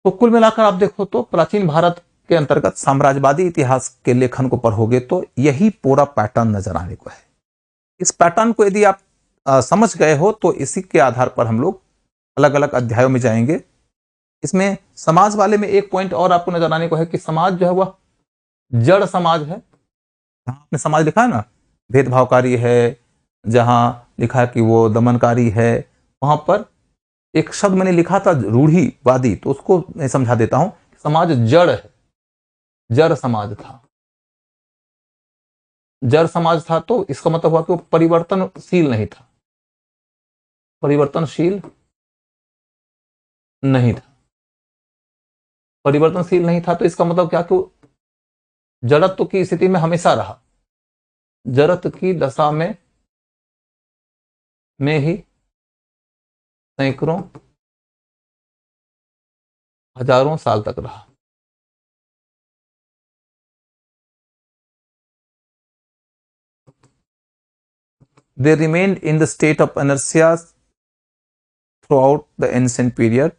[SPEAKER 1] तो कुल मिलाकर आप देखो तो प्राचीन भारत के अंतर्गत साम्राज्यवादी इतिहास के लेखन को पढ़ोगे तो यही पूरा पैटर्न नजर आने को है। इस पैटर्न को यदि आप समझ गए हो तो इसी के आधार पर हम लोग अलग अलग अध्यायों में जाएंगे। इसमें समाज वाले में एक पॉइंट और आपको नजर आने को है कि समाज जो है वह जड़ समाज है। जहां आपने समाज लिखा है ना, भेदभावकारी है, जहां लिखा है कि वो दमनकारी है, वहां पर एक शब्द मैंने लिखा था रूढ़िवादी, तो उसको मैं समझा देता हूं। समाज जड़ है, जर समाज था। जर समाज था तो इसका मतलब हुआ कि वो परिवर्तनशील नहीं था, परिवर्तनशील नहीं था। परिवर्तनशील नहीं था तो इसका मतलब क्या कि वो जड़त्व की स्थिति में हमेशा रहा, जड़त्व की दशा में ही सैकड़ों हजारों साल तक रहा। They remained in the state of inertia throughout the ancient period.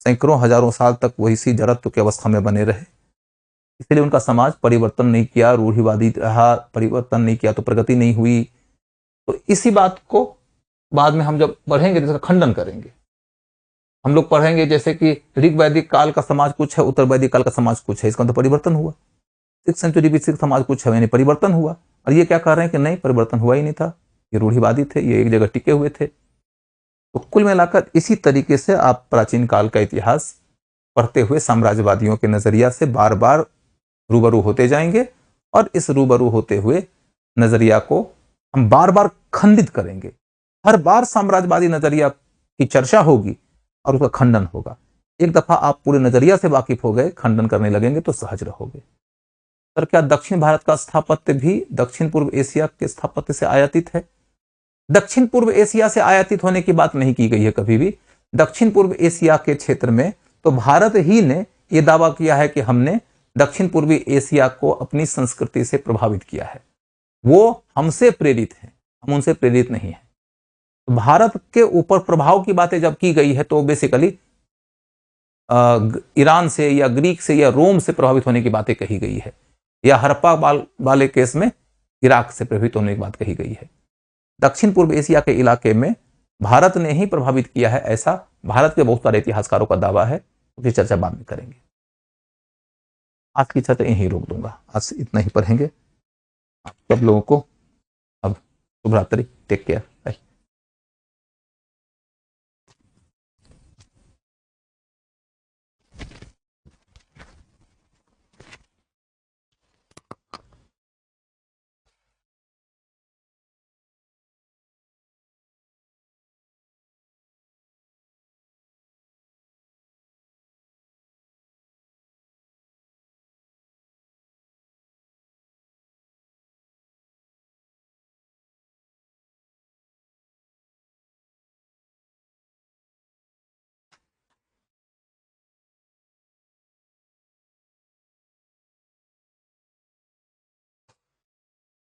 [SPEAKER 1] सैकड़ों हजारों साल तक वही सी जड़त्व की अवस्था में बने रहे, इसलिए उनका समाज परिवर्तन नहीं किया, रूढ़िवादी रहा, परिवर्तन नहीं किया तो प्रगति नहीं हुई। तो इसी बात को बाद में हम जब पढ़ेंगे तो इसका खंडन करेंगे। हम लोग पढ़ेंगे जैसे कि ऋग वैदिक काल का समाज कुछ है, उत्तर वैदिक काल का समाज कुछ है, इसका तो परिवर्तन हुआ। 6th सेंचुरी बीसी समाज कुछ है, यानी परिवर्तन हुआ। और ये क्या कह रहे हैं कि नहीं, परिवर्तन हुआ ही नहीं था, ये रूढ़िवादी थे, ये एक जगह टिके हुए थे। तो कुल मिलाकर इसी तरीके से आप प्राचीन काल का इतिहास पढ़ते हुए साम्राज्यवादियों के नजरिया से बार बार रूबरू होते जाएंगे, और इस रूबरू होते हुए नजरिया को हम बार बार खंडित करेंगे। हर बार साम्राज्यवादी नजरिया की चर्चा होगी और उसका खंडन होगा। एक दफा आप पूरे नजरिया से वाकिफ हो गए, खंडन करने लगेंगे तो सहज रहोगे। सर, क्या दक्षिण भारत का स्थापत्य भी दक्षिण पूर्व एशिया के स्थापत्य से आयातित है? दक्षिण पूर्व एशिया से आयातित होने की बात नहीं की गई है कभी भी। दक्षिण पूर्व एशिया के क्षेत्र में तो भारत ही ने यह दावा किया है कि हमने दक्षिण पूर्वी एशिया को अपनी संस्कृति से प्रभावित किया है, वो हमसे प्रेरित है, हम उनसे प्रेरित नहीं है। तो भारत के ऊपर प्रभाव की बातें जब की गई है तो बेसिकली ईरान से या ग्रीक से या रोम से प्रभावित होने की बातें कही गई है, या हड़प्पा वाले केस में इराक से प्रभावित होने की बात कही गई है। दक्षिण पूर्व एशिया के इलाके में भारत ने ही प्रभावित किया है, ऐसा भारत के बहुत सारे इतिहासकारों का दावा है। उसकी चर्चा बाद में करेंगे। आज की चर्चा यहीं रोक दूंगा, आज इतना ही पढ़ेंगे। आप सब लोगों को अब शुभ रात्रि, टेक केयर।